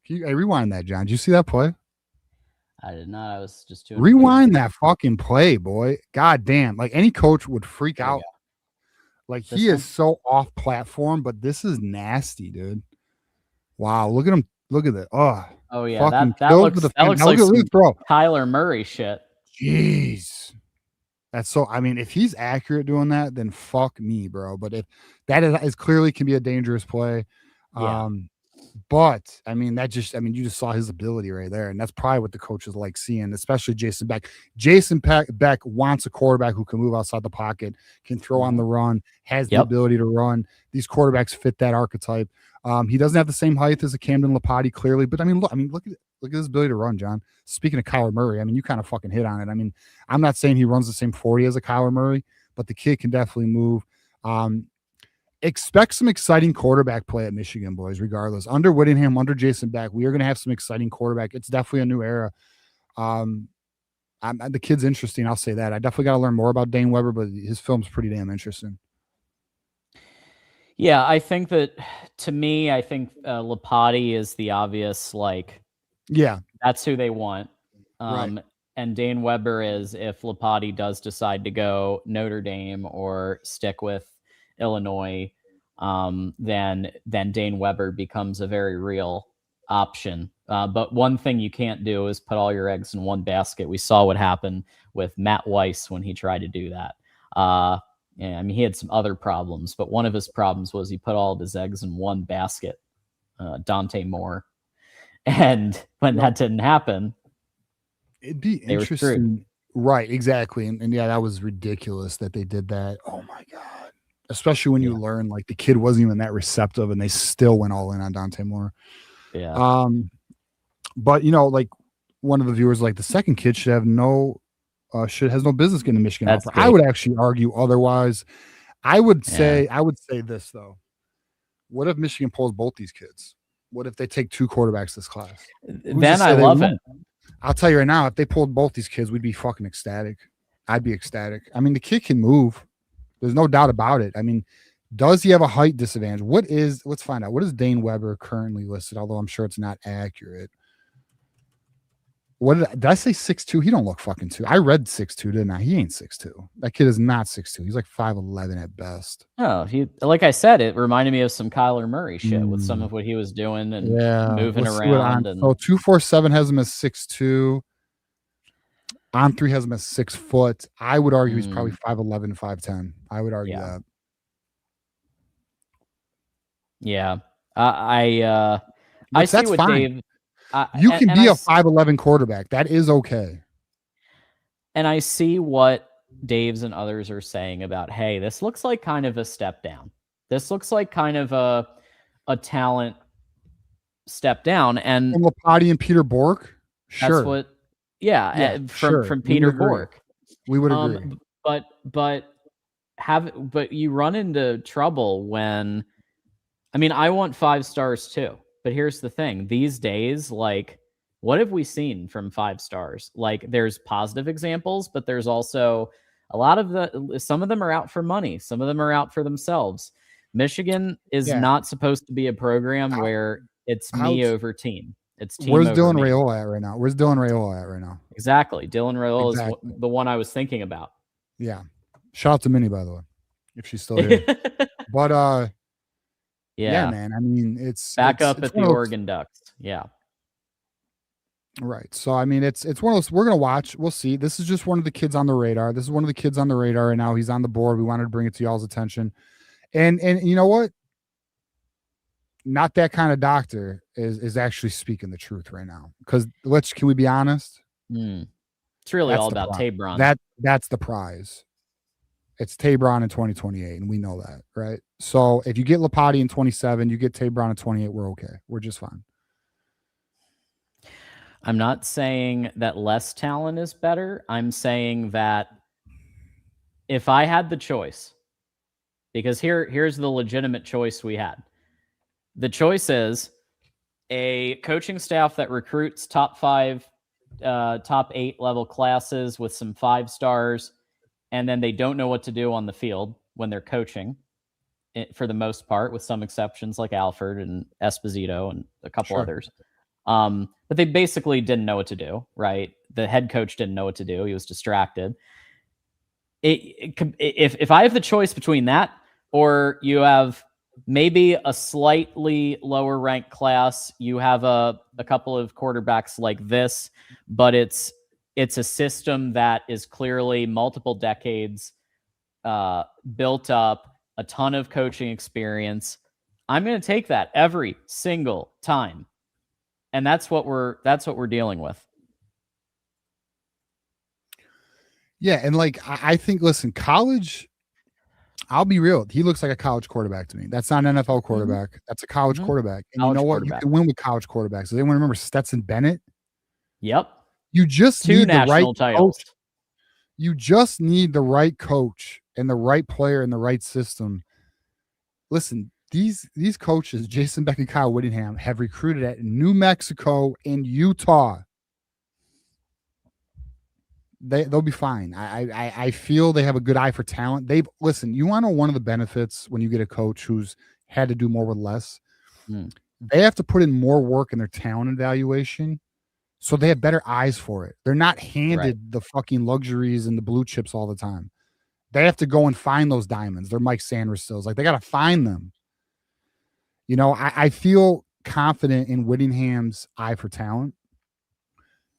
Rewind that, John. Did you see that play? I did not. I was just doing. Rewind that fucking play, boy. God damn. Like, any coach would freak out. Like, he is so off platform, but this is nasty, dude. Wow. Look at him. Look at that. Oh yeah, that looks like some Kyler Murray shit. Jeez, that's so. I mean, if he's accurate doing that, then fuck me, bro. But if that is clearly can be a dangerous play, but I mean, you just saw his ability right there, and that's probably what the coaches like seeing, especially Jason Beck. Jason Beck wants a quarterback who can move outside the pocket, can throw on the run, has the ability to run. These quarterbacks fit that archetype. He doesn't have the same height as a Camden Lapati, clearly, but look at his ability to run, John. Speaking of Kyler Murray, I mean, you kind of fucking hit on it. I mean, I'm not saying he runs the same 40 as a Kyler Murray, but the kid can definitely move. Expect some exciting quarterback play at Michigan, boys, regardless. Under Whittingham, under Jason Beck, we are going to have some exciting quarterback. It's definitely a new era. The kid's interesting, I'll say that. I definitely got to learn more about Dane Weber, but his film's pretty damn interesting. Yeah, I think that, to me, Lapati is the obvious, like, yeah, that's who they want. Right. Dane Weber is if Lapati does decide to go Notre Dame or stick with Illinois, then Dane Weber becomes a very real option. But one thing you can't do is put all your eggs in one basket. We saw what happened with Matt Weiss when he tried to do that. Yeah, I mean, he had some other problems, but one of his problems was he put all of his eggs in one basket, Dante Moore. And when that didn't happen, it'd be interesting. Right, exactly. And yeah, that was ridiculous that they did that. Oh my God. Especially when you learn like the kid wasn't even that receptive and they still went all in on Dante Moore. Yeah. But you know, like one of the viewers, like the second kid should have has no business getting a Michigan offer. I would actually argue otherwise. I would say this though. What if Michigan pulls both these kids? What if they take 2 quarterbacks this class? Then I love it. I'll tell you right now, if they pulled both these kids, we'd be fucking ecstatic. I'd be ecstatic. I mean, the kid can move. There's no doubt about it. I mean, does he have a height disadvantage? Let's find out. What is Dane Weber currently listed? Although I'm sure it's not accurate. What did I say 6'2"? He don't look fucking 2. I read 6'2", didn't I? He ain't 6'2". That kid is not 6'2". He's like 5'11" at best. Oh, he, like I said, it reminded me of some Kyler Murray shit with some of what he was doing and moving around. So 247 has him as 6'2". On 3 has him as 6 foot. I would argue he's probably 5'11", 5'10". I would argue that. Yeah. I see what fine. Dave. You can be a 5'11" quarterback. That is okay. And I see what Dave's and others are saying about, hey, this looks like kind of a step down. This looks like kind of a talent step down. And from Lapati and Peter Bork? Sure. That's what, from Peter Bork. We would agree. But you run into trouble when, I mean, I want 5 stars too. But here's the thing. These days, like, what have we seen from 5 stars? Like, there's positive examples, but there's also a lot of some of them are out for money. Some of them are out for themselves. Michigan is not supposed to be a program where it's me over team. It's team Where's over Dylan me. Raiola at right now? Where's Dylan Raiola at right now? Exactly. Dylan Raiola is the one I was thinking about. Yeah. Shout out to Minnie, by the way, if she's still here. But yeah, man. I mean, it's back up at the Oregon Ducks. Yeah. Right. So I mean, it's one of those we're gonna watch. We'll see. This is just one of the kids on the radar. This is one of the kids on the radar right now. He's on the board. We wanted to bring it to y'all's attention. And you know what? Not that kind of doctor is actually speaking the truth right now. Because can we be honest? It's really all about Tabron. That's the prize. It's Tabron in 2028, and we know that, right? So if you get Lapati in 27, you get Tabron in 28, we're okay. We're just fine. I'm not saying that less talent is better. I'm saying that if I had the choice, because here's the legitimate choice we had. The choice is a coaching staff that recruits top 5, top 8 level classes with some 5 stars, and then they don't know what to do on the field when they're coaching, for the most part, with some exceptions like Alford and Esposito and a couple others. But they basically didn't know what to do, right? The head coach didn't know what to do. He was distracted. If I have the choice between that or you have maybe a slightly lower ranked class, you have a couple of quarterbacks like this, but it's a system that is clearly multiple decades built up, a ton of coaching experience. I'm going to take that every single time. And that's what we're dealing with. Yeah, and like I think, listen, college, I'll be real. He looks like a college quarterback to me. That's not an NFL quarterback. Mm-hmm. That's a college quarterback. And you know what? You can win with college quarterbacks. Does anyone remember Stetson Bennett? Yep. You just 2 need the right titles. Coach. You just need the right coach and the right player and the right system. Listen, these coaches, Jason Beck and Kyle Whittingham, have recruited at New Mexico and Utah. They'll be fine. I feel they have a good eye for talent. Listen, you want to know one of the benefits when you get a coach who's had to do more with less? They have to put in more work in their talent evaluation So they have better eyes for it. They're not handed the fucking luxuries and the blue chips all the time. They have to go and find those diamonds. They're Mike Sanders stills. Like, they got to find them. You know, I feel confident in Whittingham's eye for talent.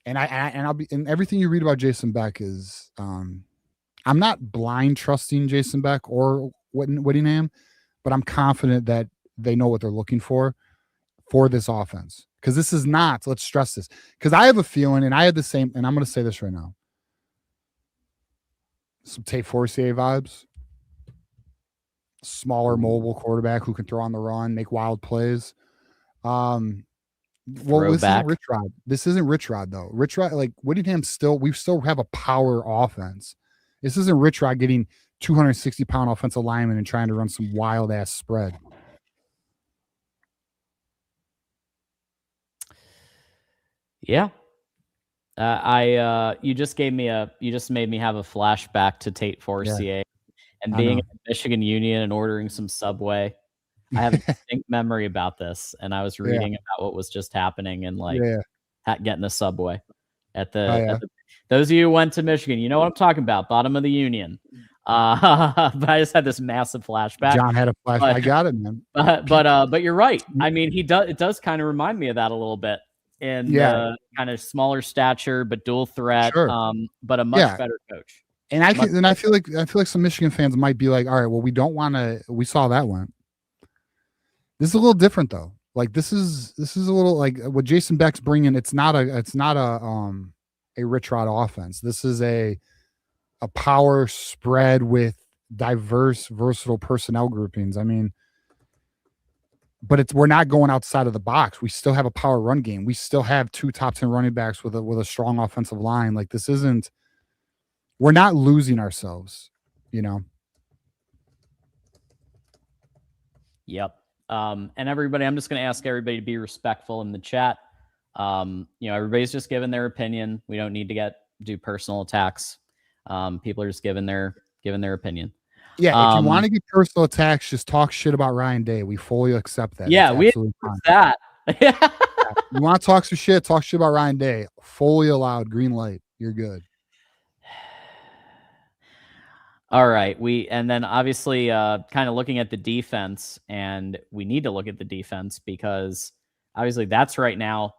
And I'll be, and everything you read about Jason Beck is, I'm not blind trusting Jason Beck or Whittingham, but I'm confident that they know what they're looking for this offense. Because this is not, let's stress this, because I have a feeling, and I had the same, and I'm going to say this right now, some Tate Forcier vibes. Smaller, mobile quarterback who can throw on the run, make wild plays. Well, this isn't Rich Rod. This isn't Rich Rod, though. Rich Rod, like Whittingham, we still have a power offense. This isn't Rich Rod getting 260-pound offensive lineman and trying to run some wild ass spread. Yeah. You just made me have a flashback to Tate Forcier and being in the Michigan Union and ordering some Subway. I have a distinct memory about this, and I was reading about what was just happening and getting a Subway at those of you who went to Michigan, you know what I'm talking about, bottom of the Union. But I just had this massive flashback. John had a flashback. I got it, man. But you're right. I mean, it does kind of remind me of that a little bit. In kind of smaller stature, but dual threat, but a much better coach. And I feel like some Michigan fans might be like, all right, well, we don't want to. We saw that one. This is a little different though. Like this is a little like what Jason Beck's bringing. It's not a Rich Rod offense. This is a power spread with diverse, versatile personnel groupings. I mean. But we're not going outside of the box. We still have a power run game. We still have 2 top 10 running backs with a strong offensive line. Like this isn't. We're not losing ourselves, you know. Yep. And everybody, I'm just going to ask everybody to be respectful in the chat. Everybody's just giving their opinion. We don't need to do personal attacks. People are just giving their opinion. Yeah, if you want to get personal attacks, just talk shit about Ryan Day. We fully accept that. Yeah, we accept that. You want to talk some shit? Talk shit about Ryan Day. Fully allowed. Green light. You're good. All right. And then obviously kind of looking at the defense, and we need to look at the defense because obviously that's right now,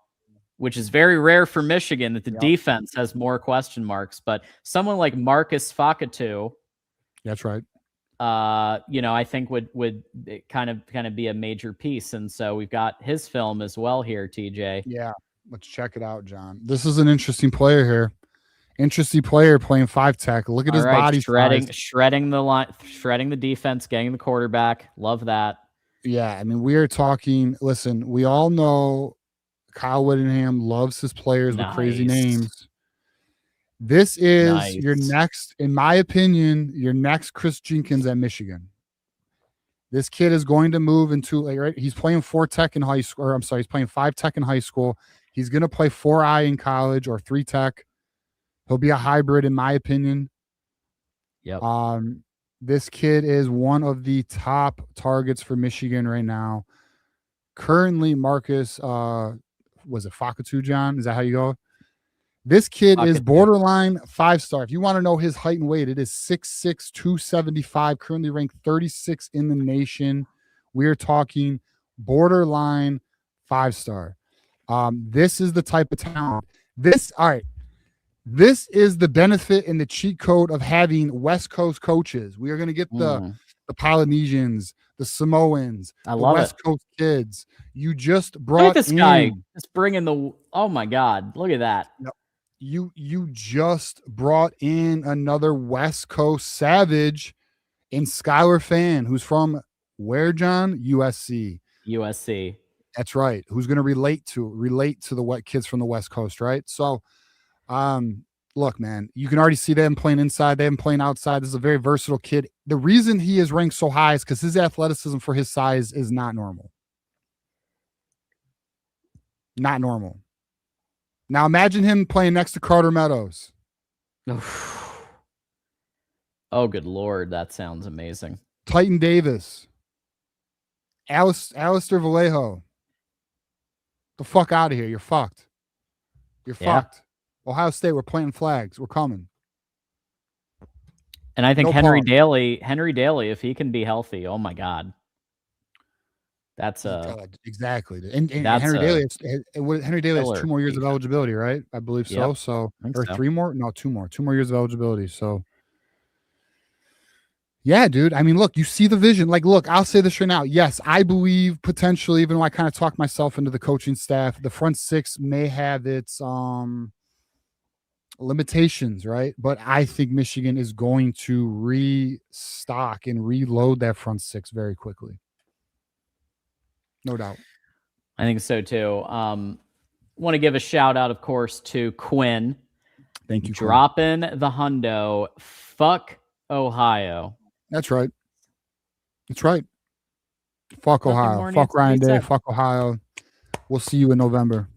which is very rare for Michigan, that the defense has more question marks. But someone like Marcus Fakatu, that's right. I think would kind of be a major piece. And so we've got his film as well here, TJ. Yeah, let's check it out, John. This is an interesting player here. Interesting player playing 5 tech. Look at his body shredding the line, shredding the defense, getting the quarterback. Love that. Yeah, I mean, we are talking. Listen, we all know Kyle Whittingham loves his players with crazy names. This is your next, in my opinion, your next Chris Jenkins at Michigan. This kid is going to move into he's playing 4 tech in high school, or I'm sorry, he's playing 5 tech in high school. He's going to play 4I in college or 3 tech. He'll be a hybrid, in my opinion. Yep. This kid is one of the top targets for Michigan right now. Currently, Marcus, was it Fakatu, John? Is that how you go? This kid is borderline 5-star. If you want to know his height and weight, it is 6'6", 275, currently ranked 36 in the nation. We are talking borderline 5-star. This is the type of talent. This is the benefit and the cheat code of having West Coast coaches. We are going to get the Polynesians, the Samoans, the West Coast kids. You just brought look at this guy just bringing the. Oh my God! Look at that. You just brought in another West Coast savage in Skylar Fan, who's from where, John? USC. That's right. Who's going to relate to the wet kids from the West Coast, right? So, look, man, you can already see them playing inside, them playing outside. This is a very versatile kid. The reason he is ranked so high is because his athleticism for his size is not normal. Not normal. Now imagine him playing next to Carter Meadows. Oh, good Lord. That sounds amazing. Titan Davis. Alistair Vallejo. The fuck out of here. You're fucked. You're fucked. Ohio State, we're planting flags. We're coming. And I think No Henry pause. Daly, if he can be healthy, oh my God. That's exactly. And that's Henry Daly, Henry Daly has 2 more years defense. of eligibility, right? I believe so. Yep, So, I think or so. 3 more? No, 2 more. 2 more years of eligibility. So, yeah, dude. I mean, look, you see the vision. Like, look, I'll say this right now. Yes, I believe potentially, even though I kind of talked myself into the coaching staff, the front six may have its limitations, right? But I think Michigan is going to restock and reload that front six very quickly. No doubt. I think so too. Want to give a shout out, of course, to Quinn. Thank you, dropping the hundo. Fuck Ohio. That's right. That's right. Fuck Ohio. Fuck Ryan Day. Fuck Ohio. We'll see you in November.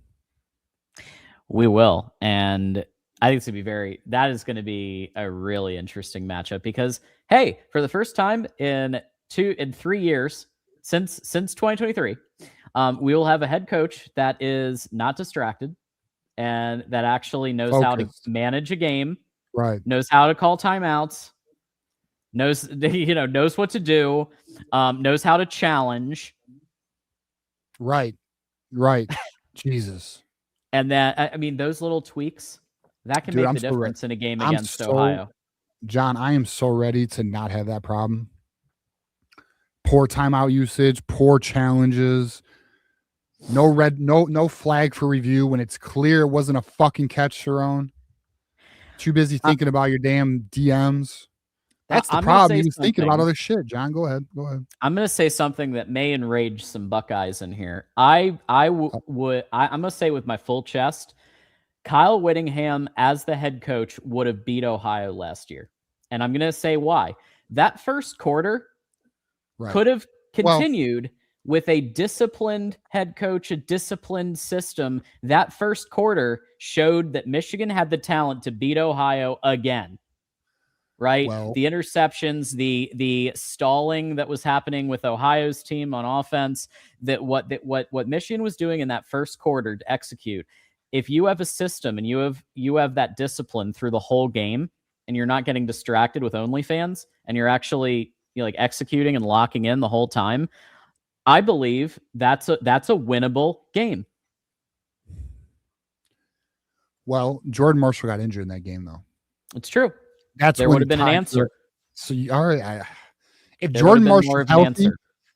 We will. And I think that is going to be a really interesting matchup because, hey, for the first time in 3 years since 2023, we will have a head coach that is not distracted and that actually knows how to manage a game, right? Knows how to call timeouts, knows what to do, knows how to challenge. Right. Jesus. And that, I mean, those little tweaks that can make the difference in a game against Ohio. John, I am so ready to not have that problem. Poor timeout usage, poor challenges, no flag for review when it's clear it wasn't a fucking catch, Sharon. Too busy thinking about your damn DMs. That's the problem. He was thinking about other shit. John, go ahead. I'm going to say something that may enrage some Buckeyes in here. I'm going to say with my full chest, Kyle Whittingham as the head coach would have beat Ohio last year. And I'm going to say why. That first quarter could have continued with a disciplined head coach, a disciplined system. That first quarter showed that Michigan had the talent to beat Ohio again. Right? The interceptions, the stalling that was happening with Ohio's team on offense, what Michigan was doing in that first quarter to execute. If you have a system and you have that discipline through the whole game and you're not getting distracted with OnlyFans and you're actually executing and locking in the whole time, I believe that's a winnable game. Well, Jordan Marshall got injured in that game though. It's true. There would have been an answer. So all right, if Jordan Marshall's healthy,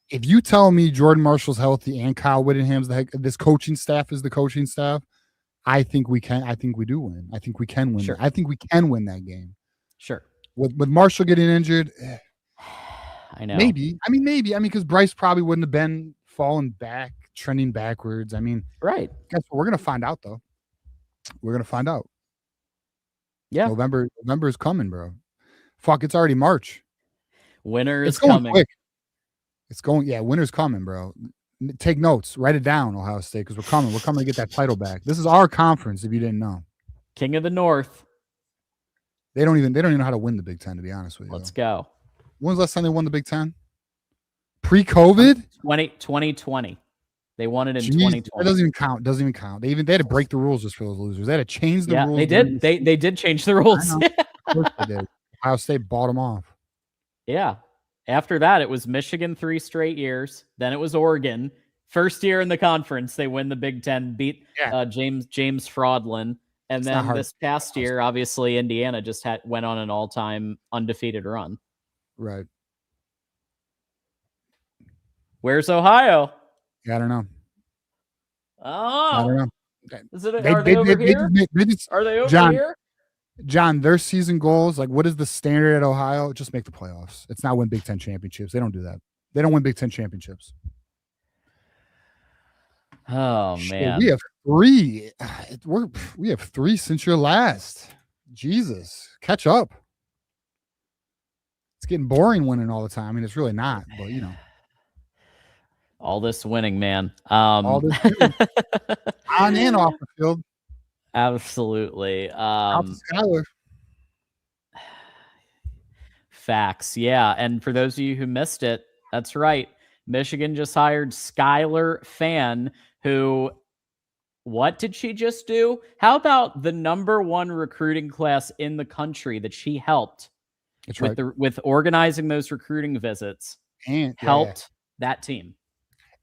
if you tell me Jordan Marshall's healthy and Kyle Whittingham's this coaching staff is the coaching staff, I think we can. I think we do win. I think we can win. Sure. I think we can win that game. Sure. With Marshall getting injured, I know. Maybe. I mean, because Bryce probably wouldn't have been falling back, trending backwards. I mean, right. Guess what? We're gonna find out though. We're gonna find out. Yeah. November is coming, bro. Fuck, it's already March. Winter is coming. Quick. It's going. Yeah, winter's coming, bro. Take notes. Write it down, Ohio State, because we're coming. We're coming to get that title back. This is our conference. If you didn't know, King of the North. They don't even know how to win the Big Ten. To be honest with you, let's go. When's the last time they won the Big Ten? Pre-COVID? 2020. They won it in 2020. That doesn't even count. They had to break the rules just for those losers. They had to change the rules. They did. They did change the rules. Of course they did. Ohio State bought them off. Yeah. After that, it was Michigan 3 straight years. Then it was Oregon. First year in the conference, they win the Big Ten, beat James Fraudlin. And then this past year, obviously, Indiana just went on an all-time undefeated run. Right. Where's Ohio? Yeah, I don't know. Oh, I don't know. Are they over here? Are they over here? John, their season goals, what is the standard at Ohio? Just make the playoffs. It's not win Big Ten championships. They don't do that. They don't win Big Ten championships. Oh, man. We have 3. We have 3 since your last. Jesus. Catch up. It's getting boring winning all the time. I mean, it's really not, but all this winning, man. All this on and off the field. Absolutely. Skyler. Facts. Yeah. And for those of you who missed it, that's right. Michigan just hired Skyler Fan, who what did she just do? How about the #1 recruiting class in the country that she helped with organizing those recruiting visits and helped that team.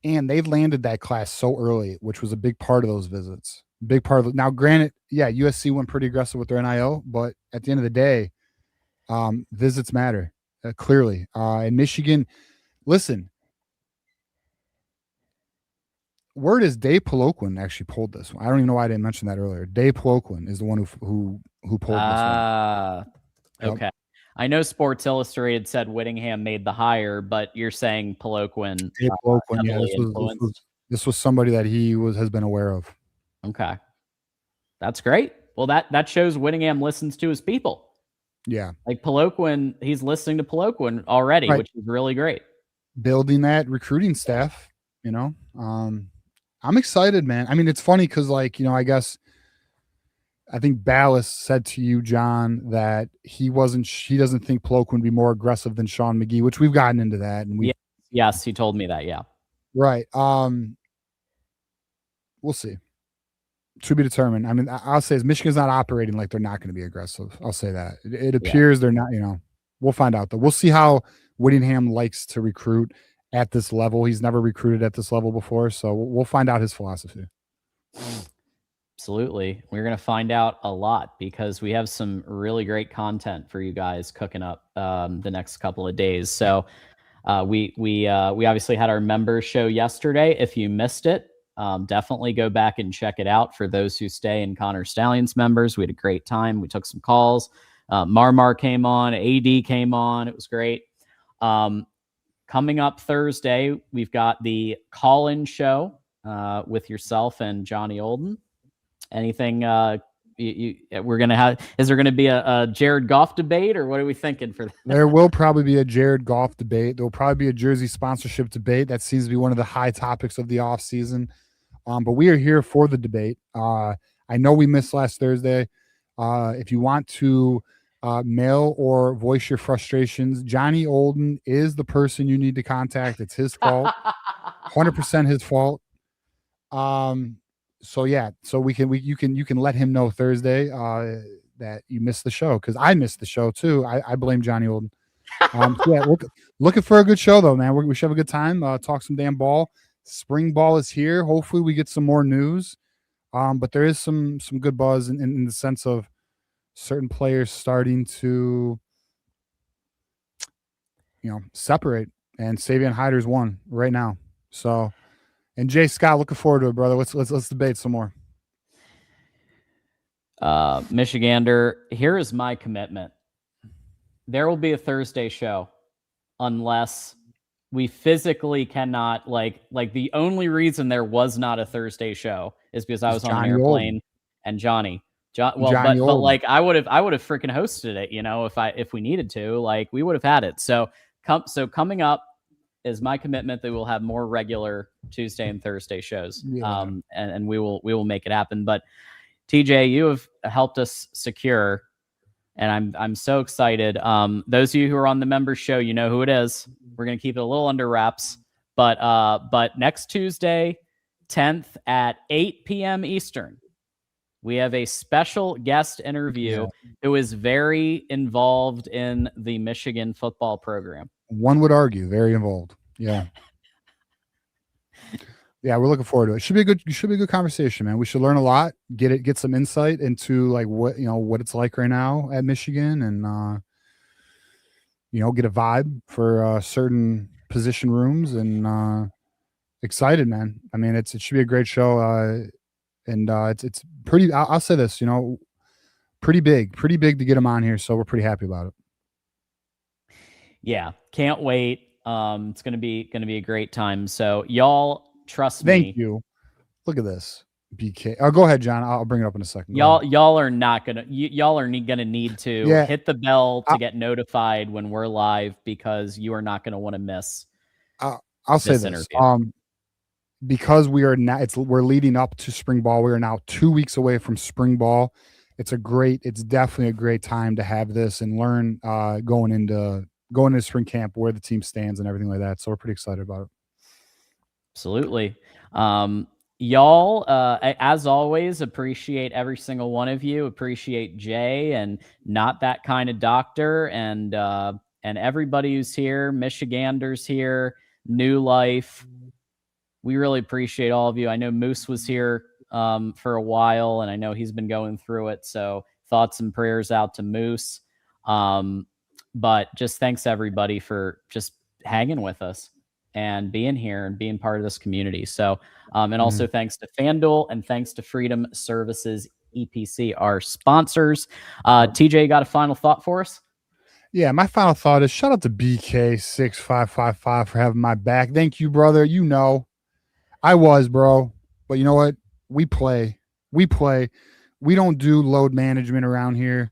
And they landed that class so early, which was a big part of those visits. Big part of now, granted, USC went pretty aggressive with their NIL, but at the end of the day, visits matter clearly. In Michigan, listen, word is Dave Poloquin actually pulled this one. I don't even know why I didn't mention that earlier. Dave Poloquin is the one who pulled this one. Okay. I know Sports Illustrated said Whittingham made the hire, but you're saying Poloquin. Dave Poloquin, this was somebody that he has been aware of. Okay. That's great. Well, that shows Whittingham listens to his people. Yeah. Like Poloquin, he's listening to Poloquin already, which is really great. Building that recruiting staff, I'm excited, man. I mean, it's funny because, I think Ballas said to you, John, that he doesn't think Poloquin would be more aggressive than Sean McGee, which we've gotten into that. And yes, he told me that. Yeah. Right. We'll see. To be determined. I mean, I'll say Michigan's not operating like they're not going to be aggressive. I'll say that. It appears they're not, we'll find out though. We'll see how Whittingham likes to recruit at this level. He's never recruited at this level before, so we'll find out his philosophy. Absolutely. We're going to find out a lot because we have some really great content for you guys cooking up the next couple of days. So we obviously had our members show yesterday. If you missed it, definitely go back and check it out. For those who stay in Connor Stallions members, we had a great time. We took some calls. Marmar came on, AD came on. It was great. Coming up Thursday, we've got the call-in show with yourself and Johnny Olden. Anything we're going to have? Is there going to be a Jared Goff debate, or what are we thinking for that? There will probably be a Jared Goff debate. There will probably be a jersey sponsorship debate. That seems to be one of the high topics of the offseason. But we are here for the debate. I know we missed last Thursday. If you want to mail or voice your frustrations, Johnny Olden is the person you need to contact. It's his fault. 100% his fault. So you can let him know Thursday that you missed the show, because I missed the show too. I blame Johnny Olden. Looking for a good show though, man. We should have a good time. Talk some damn ball. Spring ball is here. Hopefully we get some more news. But there is some good buzz in the sense of certain players starting to separate, and Savion Hyder's one right now. So. And Jay Scott, looking forward to it, brother. Let's debate some more. Michigander, here is my commitment. There will be a Thursday show unless we physically cannot, like the only reason there was not a Thursday show is because I was on an airplane and Johnny. But like I would have freaking hosted it, if we needed to, like we would have had it. So coming up is my commitment that we'll have more regular Tuesday and Thursday shows. Yeah. And we will make it happen. But TJ, you have helped us secure, and I'm so excited. Those of you who are on the members show, you know who it is. We're going to keep it a little under wraps, but next Tuesday, 10th at 8 p.m. Eastern, we have a special guest interview who is very involved in the Michigan football program. One would argue very involved. Yeah. Yeah, we're looking forward to it. Should be a good conversation, man. We should learn a lot, get some insight into like what it's like right now at Michigan, and get a vibe for certain position rooms, and excited, man. I mean, it should be a great show, and it's pretty. I'll say this, pretty big to get him on here, so we're pretty happy about it. Yeah, can't wait. It's gonna be a great time. So y'all trust me. Thank you. Look at this, BK. Oh, go ahead, John. I'll bring it up in a second. Y'all are not gonna. Y'all are gonna need to hit the bell to get notified when we're live, because you are not gonna want to miss. I'll say this. Interview. Because we are now, we're leading up to spring ball. We are now 2 weeks away from spring ball. It's definitely a great time to have this and learn going into spring camp, where the team stands and everything like that. So we're pretty excited about it. Absolutely. y'all, as always, appreciate every single one of you. Appreciate Jay and Not That Kind of Doctor and everybody who's here. Michiganders here. New Life. We really appreciate all of you. I know Moose was here for a while, and I know he's been going through it. So thoughts and prayers out to Moose. But just thanks everybody for just hanging with us and being here and being part of this community. So, and also thanks to FanDuel and thanks to Freedom Services EPC, our sponsors. TJ, got a final thought for us? Yeah, my final thought is shout out to BK6555 for having my back. Thank you, brother. You know, I was, bro. But you know what? We play. We don't do load management around here.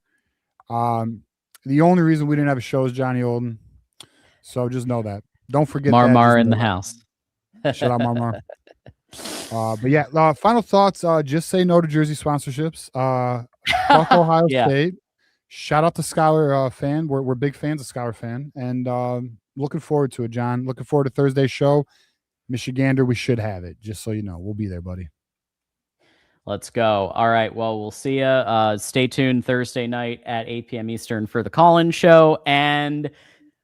The only reason we didn't have a show is Johnny Olden. So just know that. Don't forget Marmar that. in the house. Shout out Marmar. But yeah, final thoughts. Just say no to jersey sponsorships. Fuck Ohio State. Shout out to Scholar fan. We're big fans of Scholar fan, and looking forward to it, John. Looking forward to Thursday's show. Michigander, we should have it. Just so you know, we'll be there, buddy. Let's go. All right. Well, we'll see you. Stay tuned Thursday night at 8 p.m. Eastern for the call-in show. And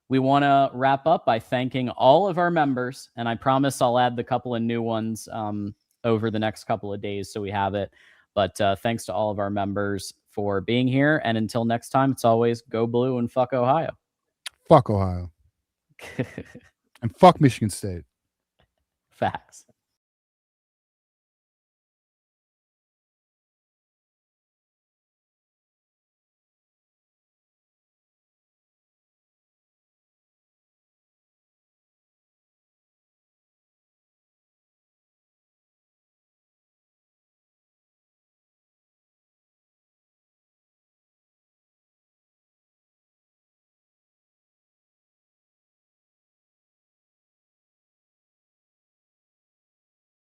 we want to wrap up by thanking all of our members. And I promise I'll add the couple of new ones over the next couple of days so we have it. But thanks to all of our members for being here. And until next time, it's always go blue and fuck Ohio. Fuck Ohio. And fuck Michigan State. Facts.